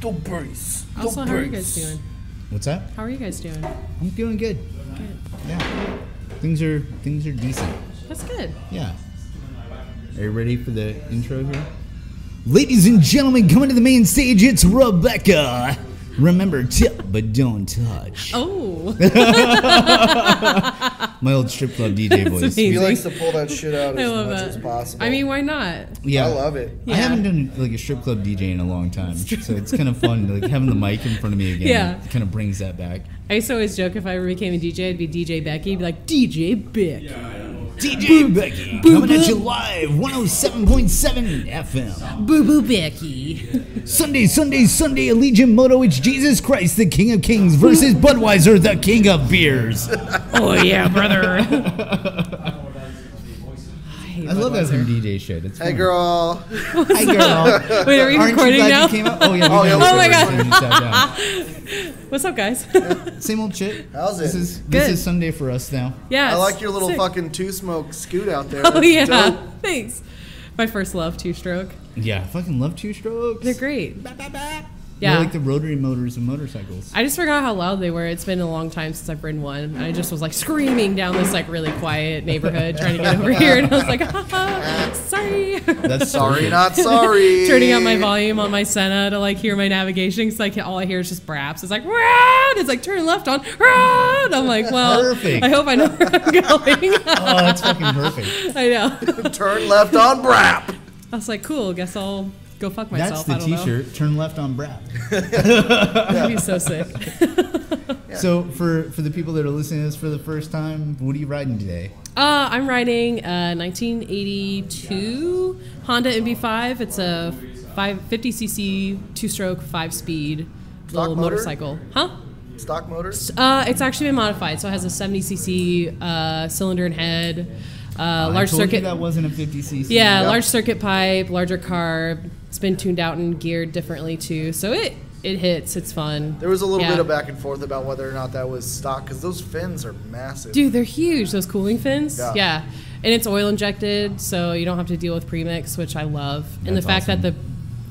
Don't brace. Also, how are you guys doing? What's that? How are you guys doing? I'm doing good. Good. Yeah. Things are decent. That's good. Yeah. Are you ready for the intro here? Ladies and gentlemen, coming to the main stage, it's Rebecca. Remember, tip but don't touch. Oh. My old strip club DJ voice. Amazing. He likes to pull that shit out as much that. as possible. I mean, why not? Yeah, I love it. I haven't done like a strip club DJ in a long time, so it's kind of fun like having the mic in front of me again. Yeah. It kind of brings that back. I used to always joke if I ever became a DJ, I'd be DJ Becky. I'd be like, DJ Beck. DJ Becky, coming at you live, 107.7 FM. Boo Boo Becky. Sunday, Allegiant Moto, it's Jesus Christ, the King of Kings, versus Budweiser, the King of Beers. Oh, yeah, brother. I love that some DJ shit. It's fun. Hey, girl. Hi, girl. Wait, are we Aren't recording you glad now? you came out? Oh, yeah. Oh, yeah, Oh, my God. God. What's up, guys? Same old shit. How's it? This Good. is Sunday for us now. Yeah. I like your little sick. fucking two-smoke scoot out there. Oh, That's yeah. dope. Thanks. My first love, two-stroke. Yeah, I fucking love two strokes. They're great. They're Yeah. like the rotary motors of motorcycles. I just forgot how loud they were. It's been a long time since I've ridden one. And I just was like screaming down this like really quiet neighborhood trying to get over here. And I was like, haha, sorry. That's Sorry, perfect. not sorry. Turning up my volume on my Senna to like hear my navigation. Cause like all I hear is just braps. It's like, "Rah!" It's like turn left on. "Rah!" And I'm like, well, Perfect. I hope I know where I'm going. Oh, that's fucking perfect. I know. Turn left on Brap. I was like, cool. Guess I'll go fuck That's myself. the I don't know. t-shirt. Turn left on Brad. That'd be so sick. So for the people that are listening to this for the first time, what are you riding today? I'm riding a 1982 Honda MB5. It's a 50cc two-stroke 5-speed little motor? motorcycle. Huh? Stock motor? It's actually been modified, so it has a 70cc cylinder and head, large I told circuit. you that wasn't a 50cc. Yeah, Yep. large circuit pipe, larger carb. It's been tuned out and geared differently too, so it hits. It's fun. There was a little Yeah. bit of back and forth about whether or not that was stock, because those fins are massive. Dude, they're huge. Those cooling fins. Yeah. Yeah. And it's oil injected, so you don't have to deal with premix, which I love. And the That's fact awesome. that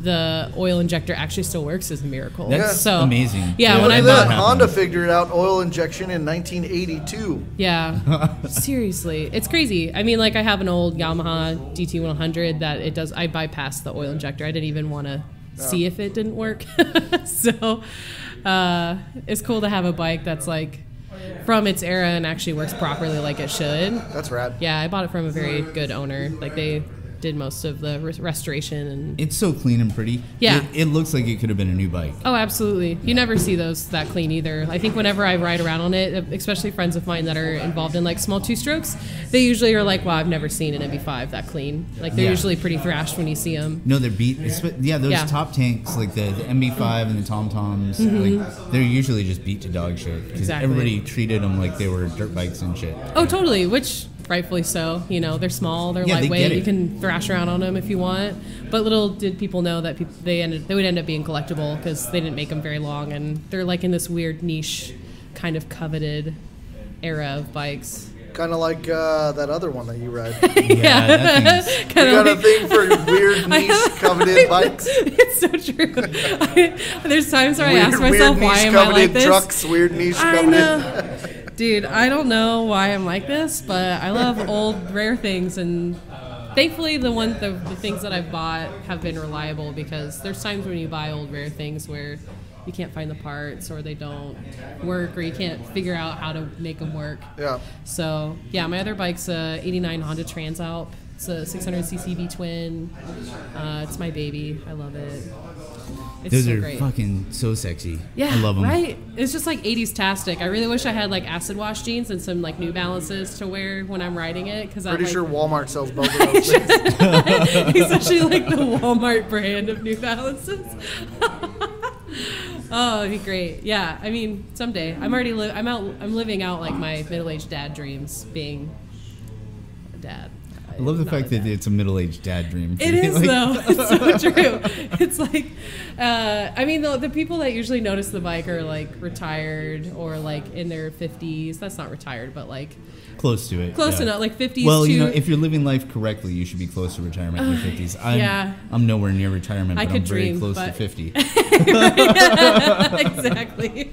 the oil injector actually still works is a miracle. That's so amazing. Yeah, when Look I at bought that. Honda figured out oil injection in 1982. Yeah. Seriously. It's crazy. I mean, like I have an old Yamaha DT100 that it does I bypassed the oil injector. I didn't even want to see if it didn't work. So it's cool to have a bike that's like from its era and actually works properly like it should. That's rad. Yeah, I bought it from a very good owner. Like they did most of the restoration and It's so clean and pretty. Yeah. It looks like it could have been a new bike. oh, absolutely. You never see those that clean either. I think whenever I ride around on it, especially friends of mine that are involved in like small two-strokes, they usually are like, "Wow, I've never seen an MB5 that clean." Like they're Yeah. usually pretty thrashed when you see them. No, they're beat. Yeah, those Yeah. top tanks, like the MB5 and the Tom Toms, like they're usually just beat to dog shit. Because Exactly. everybody treated them like they were dirt bikes and shit. Oh, totally. Which rightfully so. You know, they're small, they're Yeah, they get lightweight. it. You can thrash around on them if you want. But little did people know that they would end up being collectible because they didn't make them very long, and they're like in this weird niche, kind of coveted era of bikes. Kind of like that other one that you ride. Yeah, that thing's... You Kinda got a like- thing for weird niche coveted bikes? It's so true. There's times where I ask Weird myself, why niche am I like coveted this? trucks, weird niche I coveted. know. Dude, I don't know why I'm like this, but I love old, rare things, and thankfully the things that I've bought have been reliable, because there's times when you buy old, rare things where you can't find the parts, or they don't work, or you can't figure out how to make them work. Yeah. So, yeah, my other bike's a 89 Honda Transalp. It's a 600cc V-twin. It's my baby. I love it. It's Those so are great. fucking so sexy. Yeah, I love them. right? It's just like 80s tastic. I really wish I had like acid wash jeans and some like New Balances to wear when I'm riding it, because Pretty like, sure Walmart sells both of those things. especially like the Walmart brand of New Balances. Oh, it'd be great. Yeah, I mean, someday. I'm living out like my middle-aged dad dreams, being a dad. I love the Not fact a that dad. it's a middle-aged dad dream. It is, Like- though. It's so true. It's like, I mean, the people that usually notice the bike are like retired or like in their 50s. That's not retired, but like Close to it. close yeah. enough, like 50s. Well, to, you know, if you're living life correctly, you should be close to retirement in your 50s. yeah. I'm nowhere near retirement, I but could I'm very dream, close but- to 50. Yeah, exactly.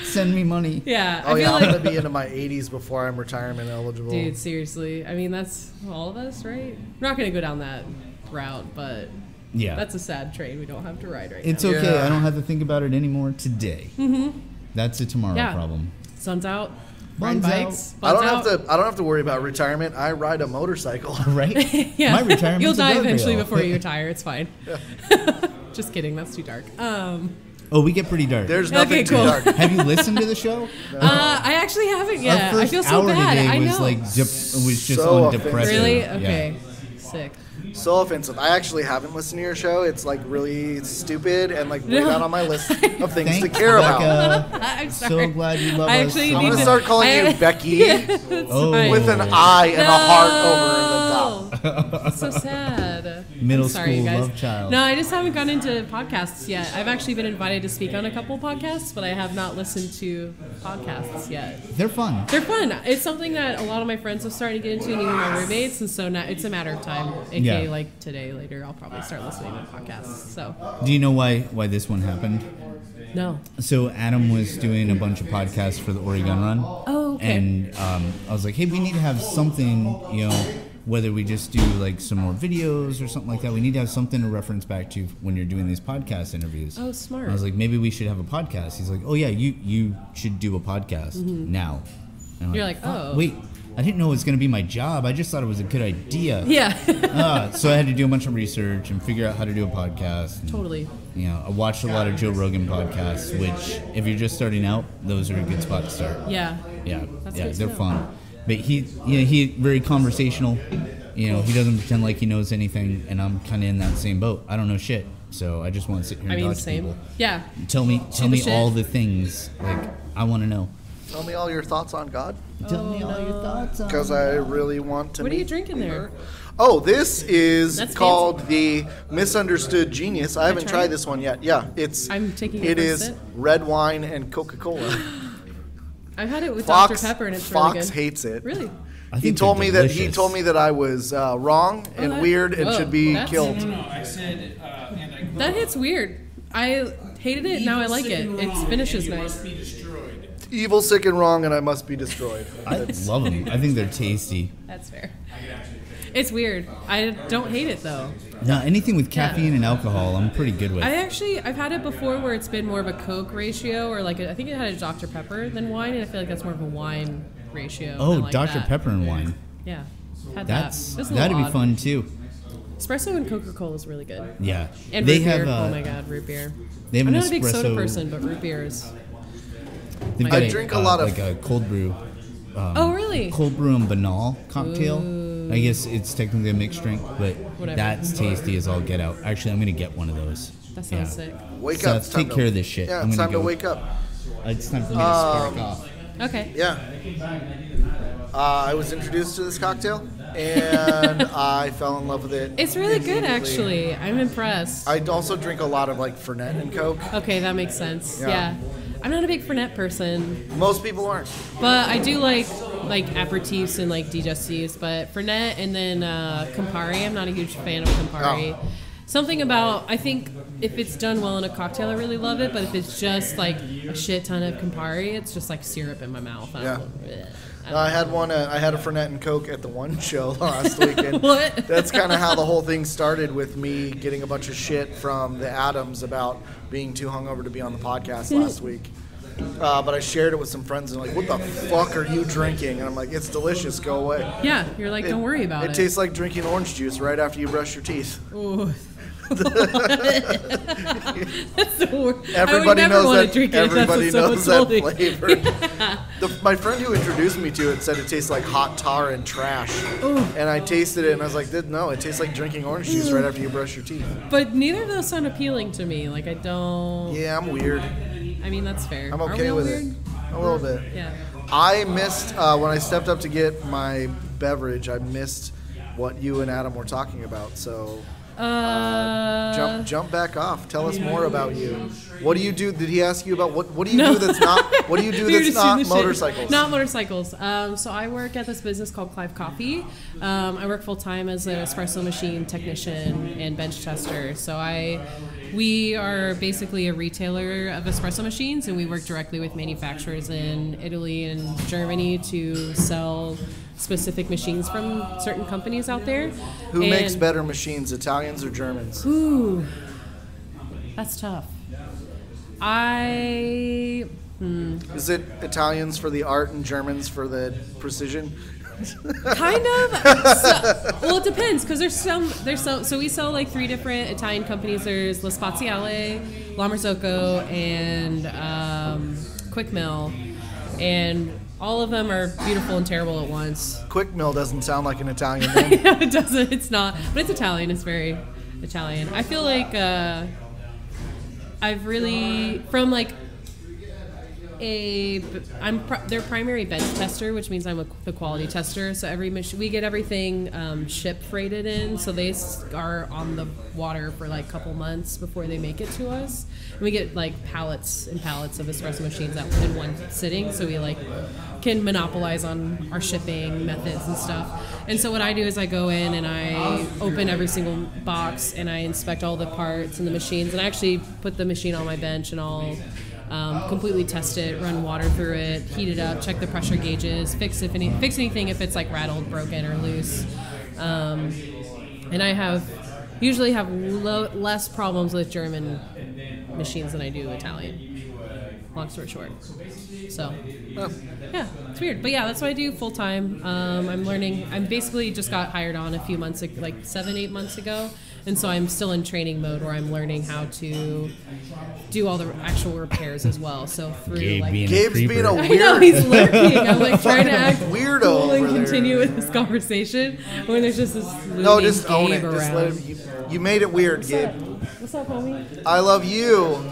Send me money. Yeah. Oh I yeah, feel I'm like, gonna be into my 80s before I'm retirement eligible. dude, seriously. I mean, that's all of us, right? We're not gonna go down that route, but Yeah. that's a sad train we don't have to ride right It's now. okay. Yeah. I don't have to think about it anymore today. That's a tomorrow Yeah. problem. Sun's out. Riding Sun's bikes. I don't buns have to. I don't have to worry about retirement. I ride a motorcycle. Right? Yeah. My retirement's You'll a die guardrail. eventually before you retire. It's fine. Just kidding. That's too dark. Oh, we get pretty dark. There's nothing Okay, too cool. dark. Have you listened to the show? I actually haven't yet. Our I first feel so hour bad. today I was know. like was just So on depressive. Really? Yeah. Okay. Sick. So offensive. I actually haven't listened to your show. It's like really stupid and like way No. down on my list of things Thanks, to care about. Becca. I'm So sorry. glad you love I us. actually so I'm need gonna much. start calling you Becky Yeah, that's Oh. fine. with an I and a heart over the top. No. So sad. Middle I'm sorry, school you guys. love child. No, I just haven't gone into podcasts yet. I've actually been invited to speak on a couple podcasts, but I have not listened to podcasts yet. They're fun. They're fun. It's something that a lot of my friends have started to get into, and even my roommates, and so now it's a matter of time. AKA, Yeah. like today, later, I'll probably start listening to podcasts. So, Do you know why this one happened? no. So Adam was doing a bunch of podcasts for the Oregon Run. Oh, okay. And I was like, hey, we need to have something, you know, whether we just do like some more videos or something like that. We need to have something to reference back to when you're doing these podcast interviews. Oh, smart. I was like, maybe we should have a podcast. He's like, oh yeah, you should do a podcast now. And I'm You're like, "Fuck, oh." wait, I didn't know it was going to be my job. I just thought it was a good idea. Yeah. So I had to do a bunch of research and figure out how to do a podcast. And, Totally. you know, I watched a lot of Joe Rogan podcasts, which if you're just starting out, those are a good spot to start. Yeah. Yeah, That's yeah, good to they're know. fun. But he very conversational. You know, he doesn't pretend like he knows anything, and I'm kind of in that same boat. I don't know shit, so I just want to sit here and I mean, dodge same. people. Yeah. Tell me the shit. all the things like I want to know. Tell me all your thoughts on God, Tell me all your thoughts on. because I really want to. What are you meet drinking there? Oh, this is That's called the Misunderstood Genius. I haven't try tried it? this one yet. Yeah, it's. I'm taking It a is sip. red wine and Coca-Cola. I've had it with Fox, Dr. Pepper, and it's Fox really good. hates it. Really? I He think told they're me that delicious. I was wrong and that- weird and whoa, should be that's- killed. No, I said, and I That hits weird. I hated it, now I like it. Its finish is nice. must be destroyed. Evil, sick, and wrong, and I must be destroyed. I love them. I think they're tasty. That's fair. It's weird. I don't hate it though. Now, anything with caffeine and alcohol, I'm pretty good with. I've had it before where it's been more of a Coke ratio, or like I think it had a Dr. Pepper than wine, and I feel like that's more of a wine ratio. Oh, I like Dr. that. Pepper and wine. Yeah. Had That's that. It's a that'd little be odd. fun too. Espresso and Coca-Cola is really good. Yeah, And they root beer. have. Oh my god, root beer. They have I'm an not a big soda espresso- person, but root beer is. They've I got drink a lot of- like a cold brew. Oh really? Cold brew and banal cocktail. I guess it's technically a mixed drink, but Whatever. that's tasty as all get out. Actually, I'm gonna get one of those. That sounds sick. Wake Seth, up. It's time take to- care of this shit. Yeah, I'm it's gonna time to go. wake up. It's time for me to spark off. Okay. Yeah. I was introduced to this cocktail, and I fell in love with it. It's really good, immediately. actually. I'm impressed. I also drink a lot of like Fernet and Coke. Okay, that makes sense. Yeah. Yeah. I'm not a big Fernet person, Most people aren't. but I do like aperitifs and like digestives. But Fernet and then Campari, I'm not a huge fan of Campari. Oh. Something about, I think if it's done well in a cocktail, I really love it. But if it's just like a shit ton of Campari, it's just like syrup in my mouth. I had a Fernet and Coke at the one show last weekend. What? That's kind of how the whole thing started, with me getting a bunch of shit from the Adams about being too hungover to be on the podcast last week. But I shared it with some friends and like, what the fuck are you drinking? And I'm like, it's delicious. Go away. Yeah, you're like, don't worry about it. It tastes like drinking orange juice right after you brush your teeth. Ooh. That's the worst. Everybody I would never knows want that. to drink it if Everybody that's what knows someone that told me. flavor. My friend who introduced me to it said it tastes like hot tar and trash. And I tasted it and I was like, no, it tastes like drinking orange juice right after you brush your teeth. But neither of those sound appealing to me. Like I don't. Yeah, I'm weird. I mean, that's fair. I'm Are we okay all with weird? it. A little bit. Yeah. I missed when I stepped up to get my beverage. I missed what you and Adam were talking about. So jump back off. Tell us more about you. What do you do? Did he ask you about what do you do that's not? What do you do We were that's just not shooting the shit. motorcycles? Not motorcycles. So I work at this business called Clive Coffee. I work full time as an espresso machine technician and bench tester. So I We are basically a retailer of espresso machines, and we work directly with manufacturers in Italy and Germany to sell specific machines from certain companies out there. Who makes better machines, Italians or Germans? Ooh, that's tough. Is it Italians for the art and Germans for the precision? Kind of. Well, it depends, because so we sell like 3 different Italian companies. There's La Spaziale, La Motoco, and Quick Mill, and all of them are beautiful and terrible at once. Quick Mill doesn't sound like an Italian name. No, it doesn't. It's not, but it's Italian. It's very Italian. I feel like I've really from like I'm their primary bench tester, which means I'm the quality tester. So every we get everything ship freighted in, so they are on the water for like a couple months before they make it to us. And we get like pallets and pallets of espresso machines out in one sitting, so we like can monopolize on our shipping methods and stuff. And so what I do is I go in and I open every single box and I inspect all the parts and the machines, and I actually put the machine on my bench and I'll completely test it, run water through it, heat it up, check the pressure gauges, fix anything if it's like rattled, broken, or loose. And I usually have less problems with German machines than I do Italian. Long story short. So, yeah, it's weird. But yeah, that's what I do full time. I'm learning. I basically just got hired on a few months, like 7-8 months ago. And so I'm still in training mode where I'm learning how to do all the actual repairs as well. So through Gabe's being a weird. I know, he's lurking. I'm like trying to act weirdo cool and over there. continue with this conversation when there's just this No, just own Gabe it. around. Just let him, you made it weird, Gabe. What's up, homie? I love you.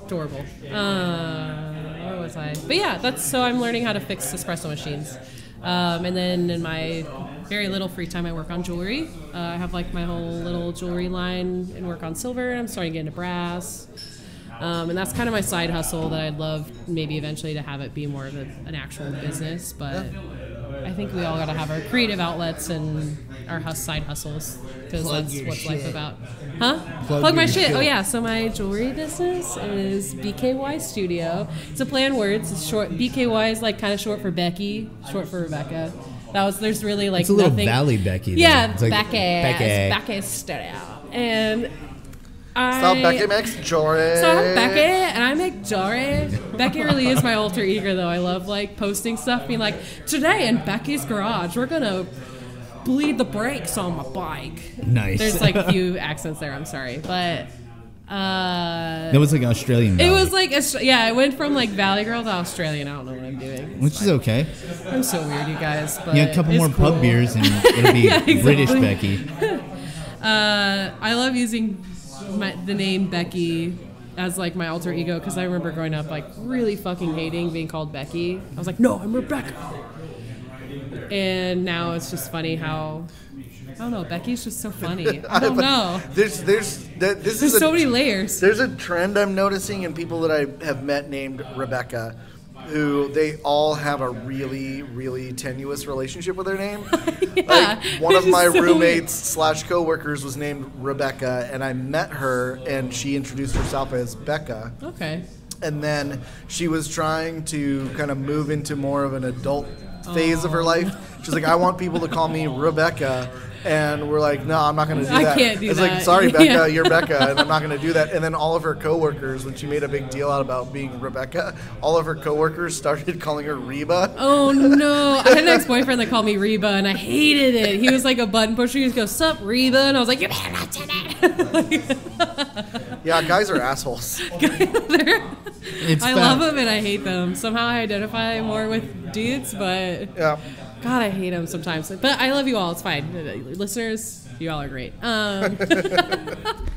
Adorable. Where was I? But yeah, so I'm learning how to fix espresso machines. And then in my very little free time, I work on jewelry. I have like my whole little jewelry line and work on silver. I'm starting to get into brass. And that's kind of my side hustle that I'd love maybe eventually to have it be more of an actual business. But I think we all got to have our creative outlets and our side hustles, because that's what's life about. Huh? Plug my shit. Oh yeah, so my jewelry business is BKY Studio. It's a play on words. It's short. BKY is like kind of short for Becky, short for Rebecca. There's really like It's a little nothing. Valley Becky. There. Yeah, It's like Becky. It's Becky Studio. And So Becky makes jewelry. So I'm Becky, and I make jewelry. Becky really is my alter ego, though. I love like posting stuff, being like, today in Becky's garage, we're gonna bleed the brakes on my bike. Nice. There's like a few accents there. I'm sorry, but that was like Australian Valley. it was like I went from like Valley Girl to Australian. I don't know what I'm doing. Which is okay. I'm so weird, you guys. But Yeah, a couple it's more cool. pub beers and it'll be Yeah, exactly. British Becky. I love using the name Becky as like my alter ego, because I remember growing up like really fucking hating being called Becky. I was like, no, I'm Rebecca. And now it's just funny how, I don't know, Becky's just so funny. I don't know. There's There's so many layers. There's a trend I'm noticing in people that I have met named Rebecca, who they all have a really, really tenuous relationship with their name. Yeah, Like one of it's my so roommates / coworkers was named Rebecca, and I met her, and she introduced herself as Becca. Okay. And then she was trying to kind of move into more of an adult phase of her life. She's like, I want people to call me Rebecca. And we're like, no, I'm not going to do I that. can't do it's that. like, sorry, Becca, Yeah. you're Becca, and I'm not going to do that. And then all of her coworkers, when she made a big deal out about being Rebecca, all of her coworkers started calling her Reba. Oh no! I had an ex-boyfriend that called me Reba, and I hated it. He was like a button pusher. He would go, "Sup, Reba?" And I was like, "You better not do that." Yeah, guys are assholes. It's I fat. love them and I hate them. Somehow I identify more with dudes, but Yeah. God, I hate them sometimes. But I love you all. It's fine. Listeners, you all are great.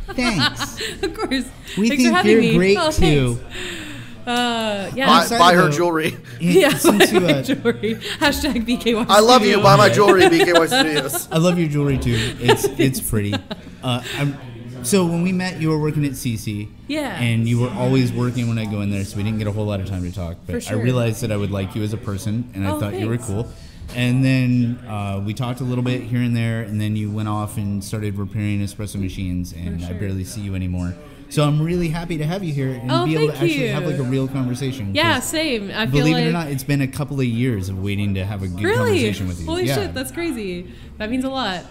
Thanks. Of course. We Thanks for think having you're me. great Oh, too. thanks. Yeah. Buy, Outside buy of her the- jewelry. Yeah, Since buy you, my jewelry. Hashtag BKY I love you. Studio. Buy my jewelry, BKY Studios. I love your jewelry too. It's pretty. So when we met, you were working at CC. Yeah. And you were always working when I go in there, so we didn't get a whole lot of time to talk. But For sure. I realized that I would like you as a person, and I Oh, thought you were thanks. cool. And then we talked a little bit here and there, and then you went off and started repairing espresso machines, and I barely see you anymore. So I'm really happy to have you here and be able to actually have like a real conversation. Yeah, same. I feel believe like, it or not, it's been a couple of years of waiting to have a good conversation with you. Holy shit, that's crazy. That means a lot.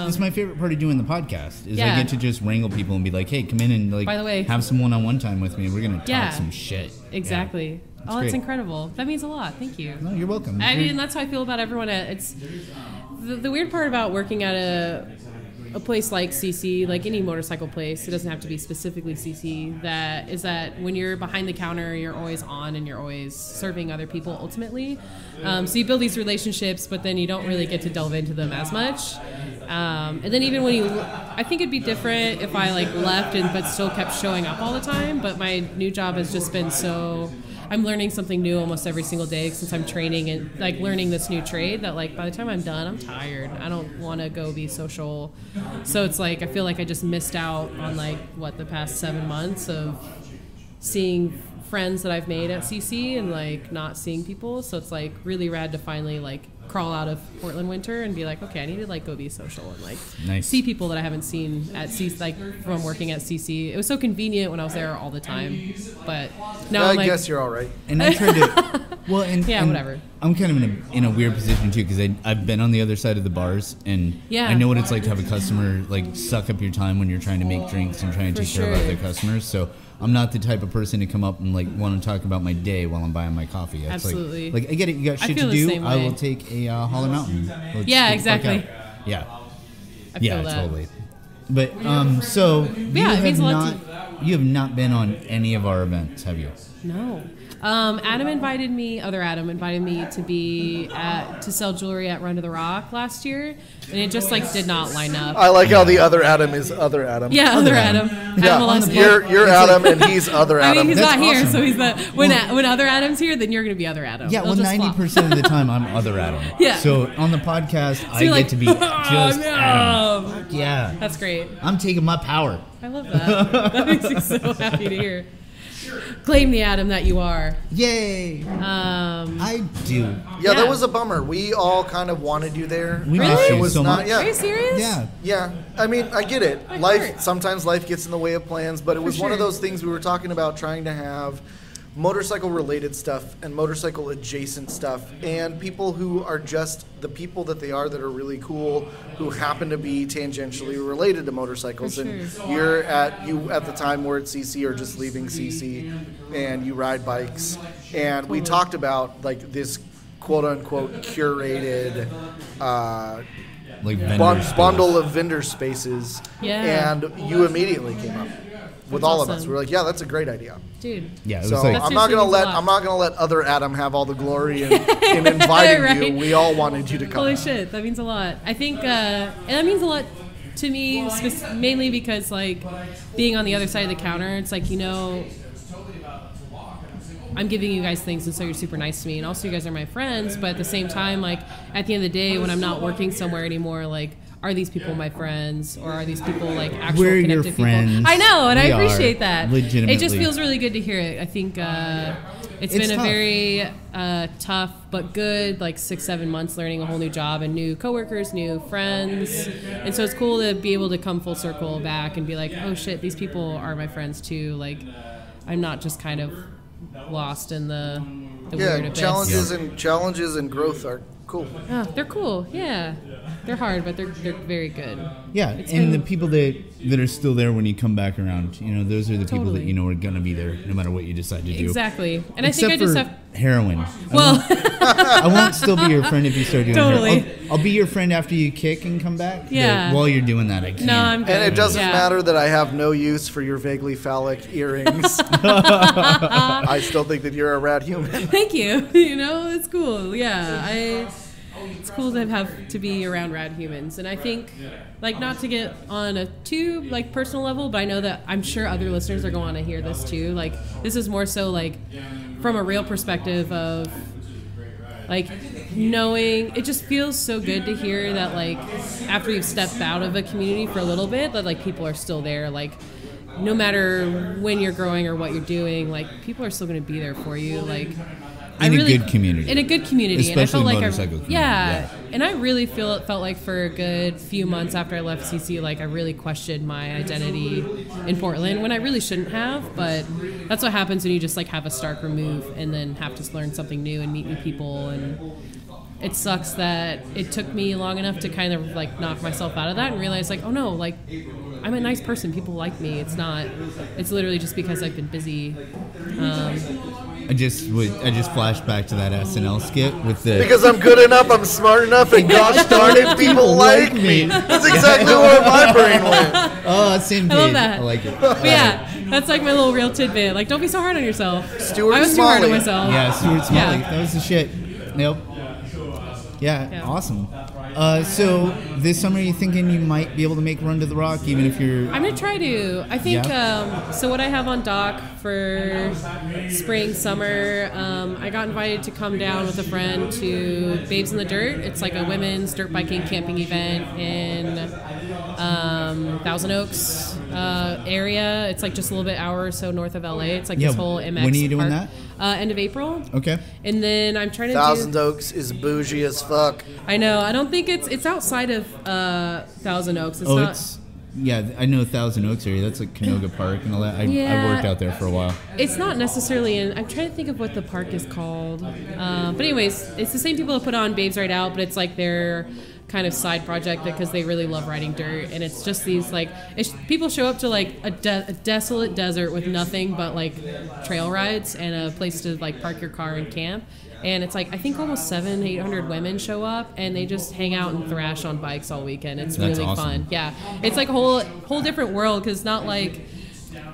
It's my favorite part of doing the podcast is I get to just wrangle people and be like, hey, come in and like by the way, have some one-on-one time with me. We're gonna talk some shit. Exactly. Yeah. That's great. Incredible. That means a lot. Thank you. No, you're welcome. I mean, that's how I feel about everyone. It's the weird part about working at a place like CC, like any motorcycle place, it doesn't have to be specifically CC, that is that when you're behind the counter, you're always on and you're always serving other people ultimately. So you build these relationships, but then you don't really get to delve into them as much. And then even when I think it'd be different if I like left but still kept showing up all the time, but my new job has just been I'm learning something new almost every single day since I'm training and like learning this new trade that like by the time I'm done, I'm tired. I don't want to go be social. So it's like I feel like I just missed out on like the past 7 months of seeing friends that I've made at CC and like not seeing people. So it's like really rad to finally like crawl out of Portland winter and be like, okay, I need to like go be social and like see people that I haven't seen at CC, like from working at CC. It was so convenient when I was there all the time, but now I guess you're all right. And I tried to, well, and whatever. I'm kind of in a weird position too because I've been on the other side of the bars and I know what it's like to have a customer like suck up your time when you're trying to make drinks and trying to take care of other customers. So I'm not the type of person to come up and like want to talk about my day while I'm buying my coffee. It's absolutely. Like I get it. You got shit to do. I will take a Holler Mountain. Exactly. Yeah. I feel that. Totally. But so you have not been on any of our events, have you? No. Other Adam invited me to sell jewelry at Run to the Rock last year, and it just like did not line up. I like how the other Adam is other Adam. Yeah, other Adam. Yeah, you're Adam and he's other Adam. I mean, he's That's not here, awesome. so he's the when other Adam's here, then you're gonna be other Adam. Yeah, well, 90% of the time I'm other Adam. Yeah. So on the podcast, I get to be just Adam. Yeah. That's great. I'm taking my power. I love that. That makes me so happy to hear. Claim the Adam that you are. Yay! I do. Yeah, that was a bummer. We all kind of wanted you there. We missed you it was so not, much. Yeah. Are you serious? Yeah. Yeah. I mean, I get it. Sometimes life gets in the way of plans, but it was one of those things we were talking about trying to have motorcycle related stuff and motorcycle adjacent stuff and people who are just the people that they are that are really cool who happen to be tangentially related to motorcycles. And you at the time were at CC or just leaving CC and you ride bikes, and we talked about like this quote unquote curated like bundle of vendor spaces, and you immediately came up with all of us. We were like, yeah, that's a great idea, dude. Yeah. So I'm not gonna let other Adam have all the glory in inviting you. We all wanted you to come. Holy shit, that means a lot. I think, and that means a lot to me, mainly because like being on the other side of the counter, it's like I'm giving you guys things, and so you're super nice to me, and also you guys are my friends. But at the same time, like at the end of the day, when I'm not working somewhere anymore, like, are these people my friends, or are these people like actual connected people? I know, and I appreciate that. Legitimately. It just feels really good to hear it. I think it's been a very tough but good like 6-7 months learning a whole new job and new coworkers, new friends, and so it's cool to be able to come full circle back and be like, oh shit, these people are my friends too. Like, I'm not just kind of lost in the weird abyss. Challenges and growth are cool. Oh, they're cool. Yeah, they're hard, but they're very good. Yeah, the people that are still there when you come back around, those are the people that are going to be there no matter what you decide to do. Exactly. And Except I think I just have heroin. Well, I won't still be your friend if you start doing totally. heroin. I'll be your friend after you kick and come back. Yeah. But while you're doing that, I can't. No, I'm good. And it doesn't matter that I have no use for your vaguely phallic earrings. I still think that you're a rad human. Thank you. It's cool. Yeah, it's cool to be around rad humans, and I think, like, not to get on a too like personal level, but I know that I'm sure other listeners are going to hear this too. Like, this is more so like from a real perspective of like knowing. It just feels so good to hear that like after you've stepped out of a community for a little bit, that like people are still there. Like, no matter when you're growing or what you're doing, like people are still going to be there for you. Like. In a good community. In a good community. Especially and I felt like motorcycle community. Yeah. And I really felt like for a good few months after I left CC, like I really questioned my identity in Portland when I really shouldn't have. But that's what happens when you just like have a stark remove and then have to learn something new and meet new people. And it sucks that it took me long enough to kind of like knock myself out of that and realize like, oh no, like I'm a nice person. People like me. It's literally just because I've been busy. I just flashed back to that SNL skit with the because I'm good enough, I'm smart enough, and gosh darn it, people like me. That's exactly where my brain went. Oh, same page. I love that. I like it. But yeah, that's like my little real tidbit. Like, don't be so hard on yourself. Stuart I was Smalley. too hard on myself. Yeah, Stuart Smalley. Yeah. That was the shit. Yep. Yeah, awesome. So this summer, you thinking you might be able to make a run to the Rock, even if you're... I'm going to try to. I think, so what I have on dock for spring, summer, I got invited to come down with a friend to Babes in the Dirt. It's like a women's dirt biking camping event in Thousand Oaks area. It's like just a little bit hour or so north of LA. It's like this whole MX When are you doing park. that? End of April. Okay. And then I'm trying to Thousand Oaks is bougie as fuck. I know. I don't think it's outside of Thousand Oaks. I know Thousand Oaks area. That's like Canoga Park and all that. I worked out there for a while. It's not necessarily in... I'm trying to think of what the park is called. But anyways, it's the same people that put on Babes Ride Out, but it's like their kind of side project because they really love riding dirt. And it's just these like... people show up to like a desolate desert with nothing but like trail rides and a place to like park your car and camp. And it's like, I think almost 700-800 women show up, and they just hang out and thrash on bikes all weekend. It's really awesome. fun. Yeah, it's like a whole different world because not like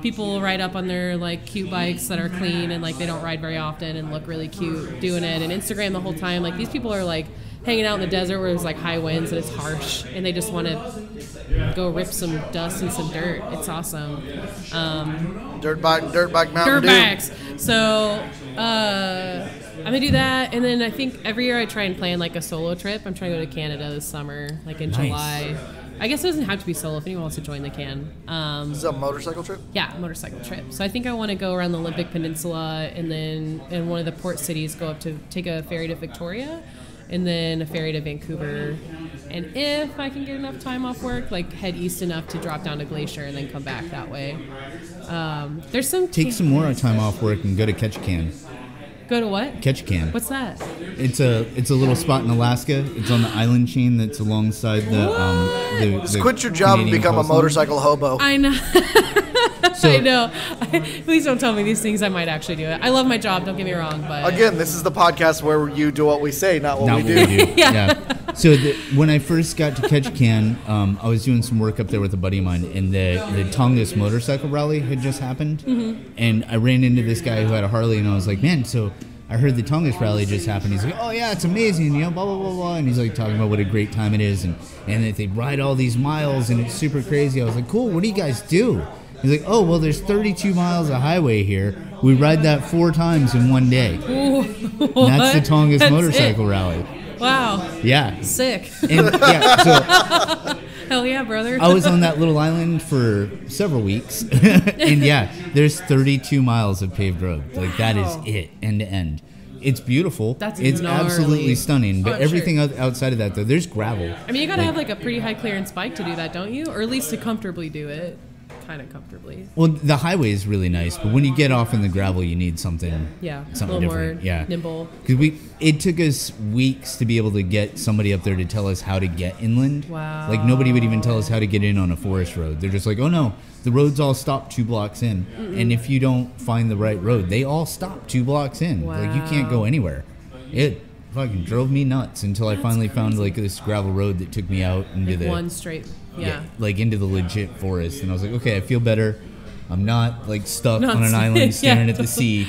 people ride up on their like cute bikes that are clean and like they don't ride very often and look really cute doing it. And Instagram the whole time, like these people are like hanging out in the desert where there's like high winds and it's harsh, and they just want to go rip some dust and some dirt. It's awesome. Dirt bike Mountain Dirt Dew. bikes. So I'm gonna do that, and then I think every year I try and plan like a solo trip. I'm trying to go to Canada this summer, like in July. I guess it doesn't have to be solo. If anyone wants to join, they can. Is it a motorcycle trip? Yeah, motorcycle trip. So I think I want to go around the Olympic Peninsula, and then in one of the port cities, go up to take a ferry to Victoria, and then a ferry to Vancouver. And if I can get enough time off work, like head east enough to drop down to Glacier and then come back that way. There's some... Take some more time off work and go to Ketchikan. Go to what? Ketchikan. What's that? It's a little spot in Alaska. It's on the island chain that's alongside the Just quit your job Canadian and become coastline. a motorcycle hobo. I know. So, I know. Please don't tell me these things. I might actually do it. I love my job. Don't get me wrong, but Again, this is the podcast where you do what we say, not what we do. Yeah. So when I first got to Ketchikan, I was doing some work up there with a buddy of mine, and the Tongass motorcycle rally had just happened, and I ran into this guy who had a Harley, and I was like, man, so I heard the Tongass rally just happened. He's like, oh yeah, it's amazing, you know, blah, blah, blah, blah. And he's like talking about what a great time it is, and that they ride all these miles, and it's super crazy. I was like, cool, what do you guys do? He's like, oh, well, there's 32 miles of highway here. We ride that 4 times in one day. Ooh, And that's the Tongass motorcycle rally. Wow. Yeah. Sick. And yeah, so Hell yeah, brother. I was on that little island for several weeks. And yeah, there's 32 miles of paved road. Like that is it, end to end. It's beautiful. It's gnarly. absolutely stunning. But I'm everything sure. outside of that, though, there's gravel. I mean, you gotta have like a pretty high clearance bike to do that, don't you? Or at least to comfortably do it. Kind of comfortably. Well, the highway is really nice, but when you get off in the gravel, you need something. a Something little different. more Yeah. nimble. Because it took us weeks to be able to get somebody up there to tell us how to get inland. Wow. Like nobody would even tell us how to get in on a forest road. They're just like, oh no, the roads all stop 2 blocks in, and if you don't find the right road, they all stop 2 blocks in. Wow. Like you can't go anywhere. It fucking drove me nuts until I finally found like this gravel road that took me out into Like the one straight. Yeah. like into the legit forest, and I was like, okay, I feel better. I'm not like stuck Not on an sick, island staring yeah. at the sea.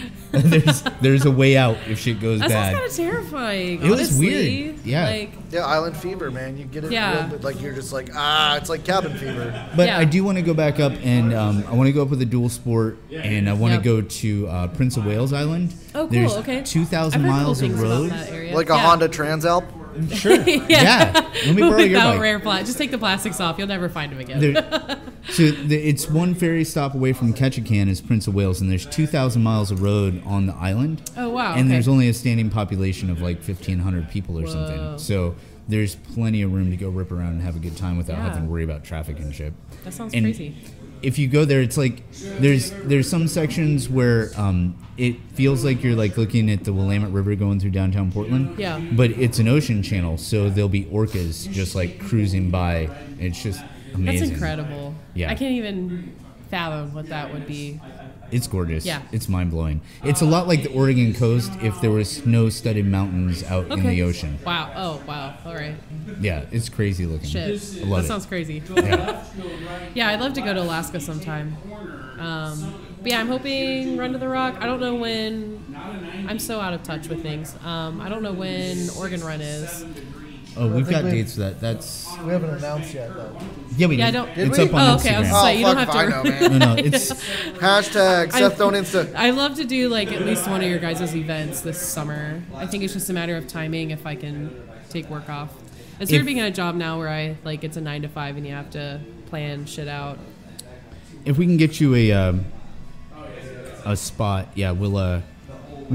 there's a way out if shit goes That bad. sounds kind of terrifying. It was honestly. weird. Yeah. Like, Yeah, island fever, man. You get it Yeah. real bit, like you're just like, it's like cabin fever. But Yeah. I do want to go back up, and I want to go up with a dual sport, and I want to Yep. go to Prince of Wales Island. oh, cool. There's Okay. 2,000 I've heard cool miles of things about road. that area. Like a Yeah. Honda Transalp. Sure. Yeah. Let me borrow your Without bike. rare plat. Just take the plastics off. You'll never find them again. There, So it's one ferry stop away from Ketchikan is Prince of Wales, and there's 2,000 miles of road on the island. Oh, wow. And there's only a standing population of like 1,500 people or something. So there's plenty of room to go rip around and have a good time without having to worry about traffic and shit. That sounds crazy. If you go there, it's like there's some sections where it feels like you're like looking at the Willamette River going through downtown Portland. Yeah. But it's an ocean channel, so there'll be orcas just like cruising by. It's just amazing. That's incredible. Yeah. I can't even fathom what that would be. It's gorgeous. Yeah. It's mind-blowing. It's a lot like the Oregon coast if there were snow-studded mountains out in the ocean. Wow. Oh, wow. All right. Yeah, it's crazy looking. Shit. I love That it. sounds crazy. Yeah. Yeah, I'd love to go to Alaska sometime. But yeah, I'm hoping Run to the Rock. I don't know when. I'm so out of touch with things. I don't know when Oregon Run is. Oh, we've got dates for that. That's We haven't announced yet, though. yeah, we Yeah, I did. don't. It's we? up on Oh, Instagram. okay. I was just like, you don't have to. I know, man. No, it's Hashtag Seth don't Insta. I love to do like at least one of your guys' events this summer. I think it's just a matter of timing if I can take work off. It's weird being at a job now where I like it's a 9 to 5 and you have to plan shit out. if we can get you a spot, yeah, we'll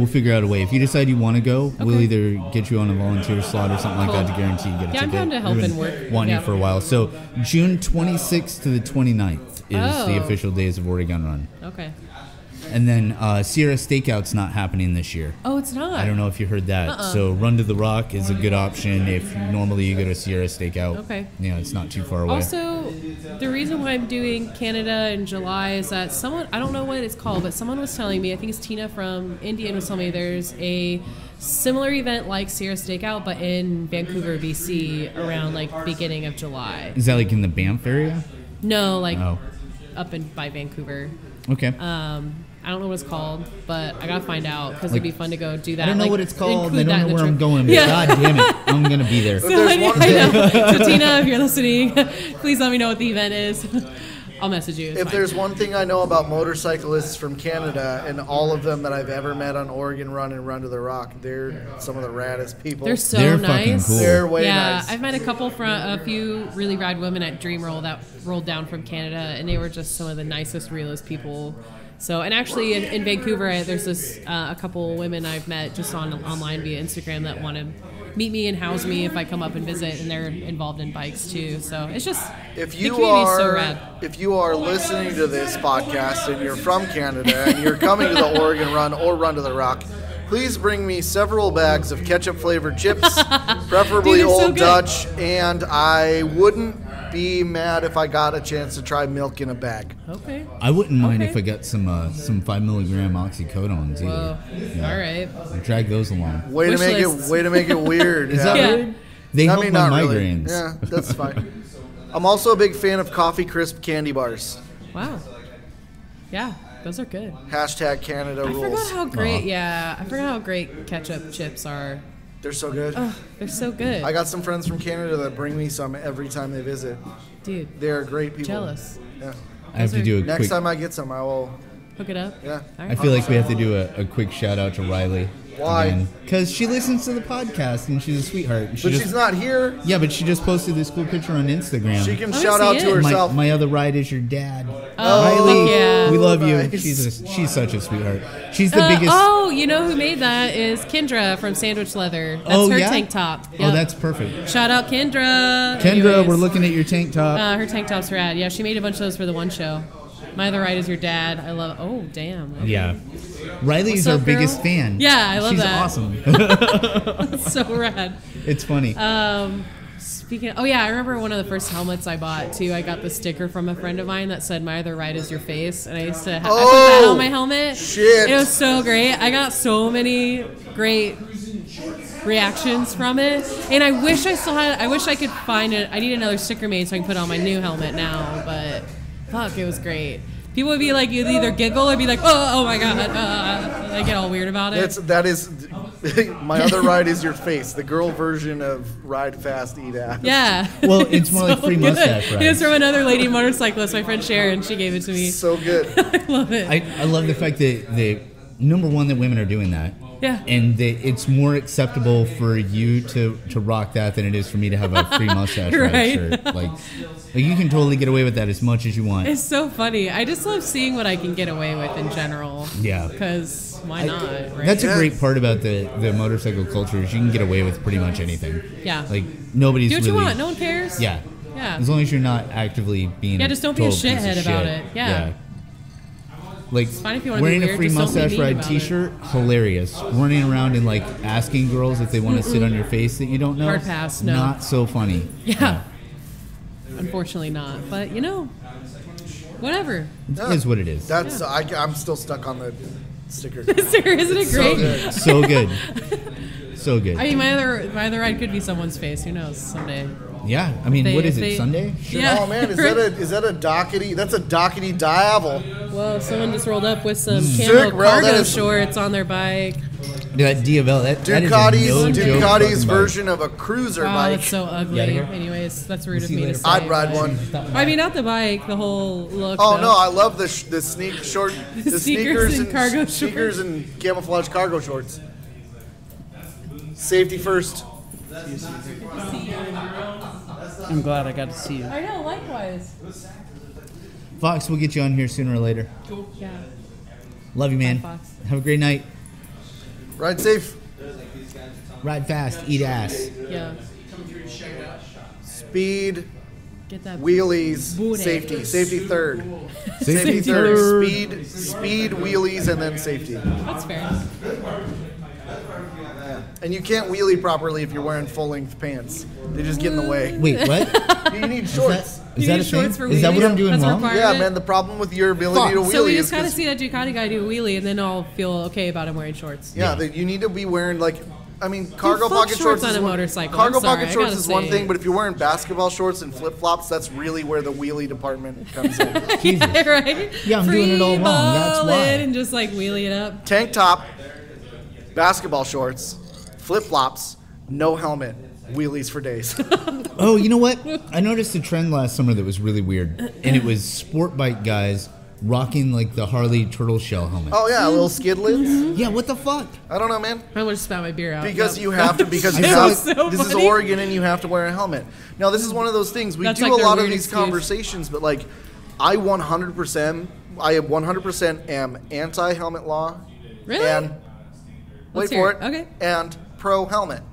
figure out a way. If you decide you want to go, we'll either get you on a volunteer slot or something like that to guarantee you get a ticket. I'm down to help We've and been work. wanting you for a while. So June 26th to the 29th is the official days of Oregon Run. Okay. And then Sierra Stakeout's not happening this year. Oh, it's not. I don't know if you heard that. So Run to the Rock is a good option if normally you go to Sierra Stakeout. Okay. Yeah, it's not too far away. Also, the reason why I'm doing Canada in July is that someone, I don't know what it's called, but someone was telling me, I think it's Tina from Indian was telling me there's a similar event like Sierra Stakeout, but in Vancouver, BC, around like beginning of July. Is that like in the Banff area? No, like Oh. up in by Vancouver. Okay. I don't know what it's called, but I gotta find out because it'd be fun to go do that. I don't know like, what it's called. I include that don't in know the where I'm trip. going, but Yeah. God damn it, I'm going to be there. So I know. So Tina, if you're listening, please let me know what the event is. I'll message you. It's If fine. there's one thing I know about motorcyclists from Canada, and all of them that I've ever met on Oregon Run and Run to the Rock, they're some of the raddest people. They're so They're nice. fucking cool. They're way yeah, nice. I've met a few really rad women at Dream Roll that rolled down from Canada, and they were just some of the nicest, realest people. So, and actually in Vancouver, there's this a couple women I've met just online via Instagram that want to meet me and house me if I come up and visit, and they're involved in bikes too. So it's just If the you community's so are rad. if you are listening to this podcast and you're from Canada and you're coming to the Oregon Run or Run to the Rock, please bring me several bags of ketchup flavored chips, preferably Dude, they're so Old good. Dutch, and I wouldn't be mad if I got a chance to try milk in a bag. Okay. I wouldn't mind Okay. if I got some 5 milligram oxycodones either. Whoa. Yeah. All right. Drag those along. Way Wish to make lists. it weird. Is that Yeah. weird? They help my not migraines. really. Yeah, that's fine. I'm also a big fan of Coffee Crisp candy bars. Wow. Yeah, those are good. Hashtag Canada I rules. forgot how great. Aw. Yeah, I forgot how great ketchup chips are. They're so good. They're so good. I got some friends from Canada that bring me some every time they visit. Dude, They're great people. jealous. Yeah. I have to do a Next quick. time I get some, I will. Hook it up. Yeah. All I right. feel like we have to do a quick shout out to Riley. Why? Because she listens to the podcast and she's a sweetheart. And she But just, she's not here. yeah, but she just posted this cool picture on Instagram. She can Let me shout see out it. to my, herself. my other ride is your dad. Oh, Riley, fuck yeah. we love you. Nice. She's such a sweetheart. She's the biggest. Oh, you know who made that is Kendra from Sandwich Leather. That's Oh, her yeah? tank top. Oh, Yep. that's perfect. Shout out Kendra. Kendra, Anyways, we're looking at your tank top. her tank top's rad. Yeah, she made a bunch of those for the one show. My other ride is your dad. I love. Oh, damn. Okay. Yeah. Riley's What's our up, girl? biggest fan. Yeah, I love She's that. awesome. So rad. It's funny. Speaking of, oh yeah, I remember one of the first helmets I bought too. I got the sticker from a friend of mine that said "My other ride is your face," and I used to I put that on my helmet. shit. It was so great. I got so many great reactions from it, and I wish I still had. I wish I could find it. I need another sticker made so I can put it on my new helmet now. But fuck, it was great. People would be like, you'd either giggle or be like, oh my god, I get all weird about it. That is my other ride is your face. The girl version of Ride Fast, Eat Ass. Yeah. Well, it's more like free good. mustache rides. It was from another lady motorcyclist, my friend Sharon. She gave it to me. So good. I love it. I love the fact that number one that women are doing that, Yeah. And it's more acceptable for you to rock that than it is for me to have a free mustache ride shirt. Like you can totally get away with that as much as you want. It's so funny. I just love seeing what I can get away with in general. Yeah. Because why not, right? That's a great part about the motorcycle culture is you can get away with pretty much anything. Yeah. Like nobody's do what really... you want. No one cares. Yeah. Yeah. As long as you're not actively being just don't be a shithead about it. Yeah. Like if you wanna wearing be a weird, free just don't be mustache mean ride about T-shirt, hilarious. Running around and like asking girls if they want to sit on your face that you don't know. Hard pass. No. Not so funny. Yeah. Unfortunately not. But whatever. It is what it is. That's I'm still stuck on the sticker. Isn't it great? So good. So good. I mean, my other ride could be someone's face. Who knows? Someday. Yeah. I mean, what is it? Sunday? Sure. Yeah. Oh man, is that a Dockety? That's a Dockety Diavel. Whoa! Someone just rolled up with some camo cargo shorts on their bike. That Diavel. That Ducati's version of a cruiser bike. Oh, that's so ugly. Anyways, that's rude of me to say. I'd ride one. I mean, not the bike, the whole look. Oh though. no, I love the sneakers and cargo sneakers and camouflage cargo shorts. Safety first. I'm glad I got to see you. I know, likewise. Fox, we'll get you on here sooner or later. Cool. Yeah. Love you, man. Bye, Fox. Have a great night. Ride safe. Ride fast. Eat ass. Yeah. Speed. Get that wheelies. booty. Safety third. Safety third. Speed, wheelies, and then safety. That's fair. And you can't wheelie properly if you're wearing full-length pants. They just get in the way. Wait, what? You need shorts. Is that a thing? Is that what I'm doing wrong? Yeah, man. The problem with your ability to wheelie so we is just gotta see that Ducati guy do a wheelie, and then I'll feel okay about him wearing shorts. Yeah, you need to be wearing cargo pocket shorts on a motorcycle. Cargo pocket shorts is one thing, but if you're wearing basketball shorts and flip flops, that's really where the wheelie department comes in. Yeah, right. Yeah, I'm doing it all wrong. That's why. And just wheelie it up. Tank top, basketball shorts, flip flops, no helmet, wheelies for days. Oh, you know what? I noticed a trend last summer that was really weird, and it was sport bike guys rocking the Harley turtle shell helmet. Oh yeah, little skid lids. Yeah, what the fuck? I don't know, man. I want to spat my beer out. Because you have to. Because you have. This is Oregon, and you have to wear a helmet. Now, this is one of those things. We do a lot of these conversations, but I 100% am anti-helmet law. Really? And wait for it. Okay. And pro helmet.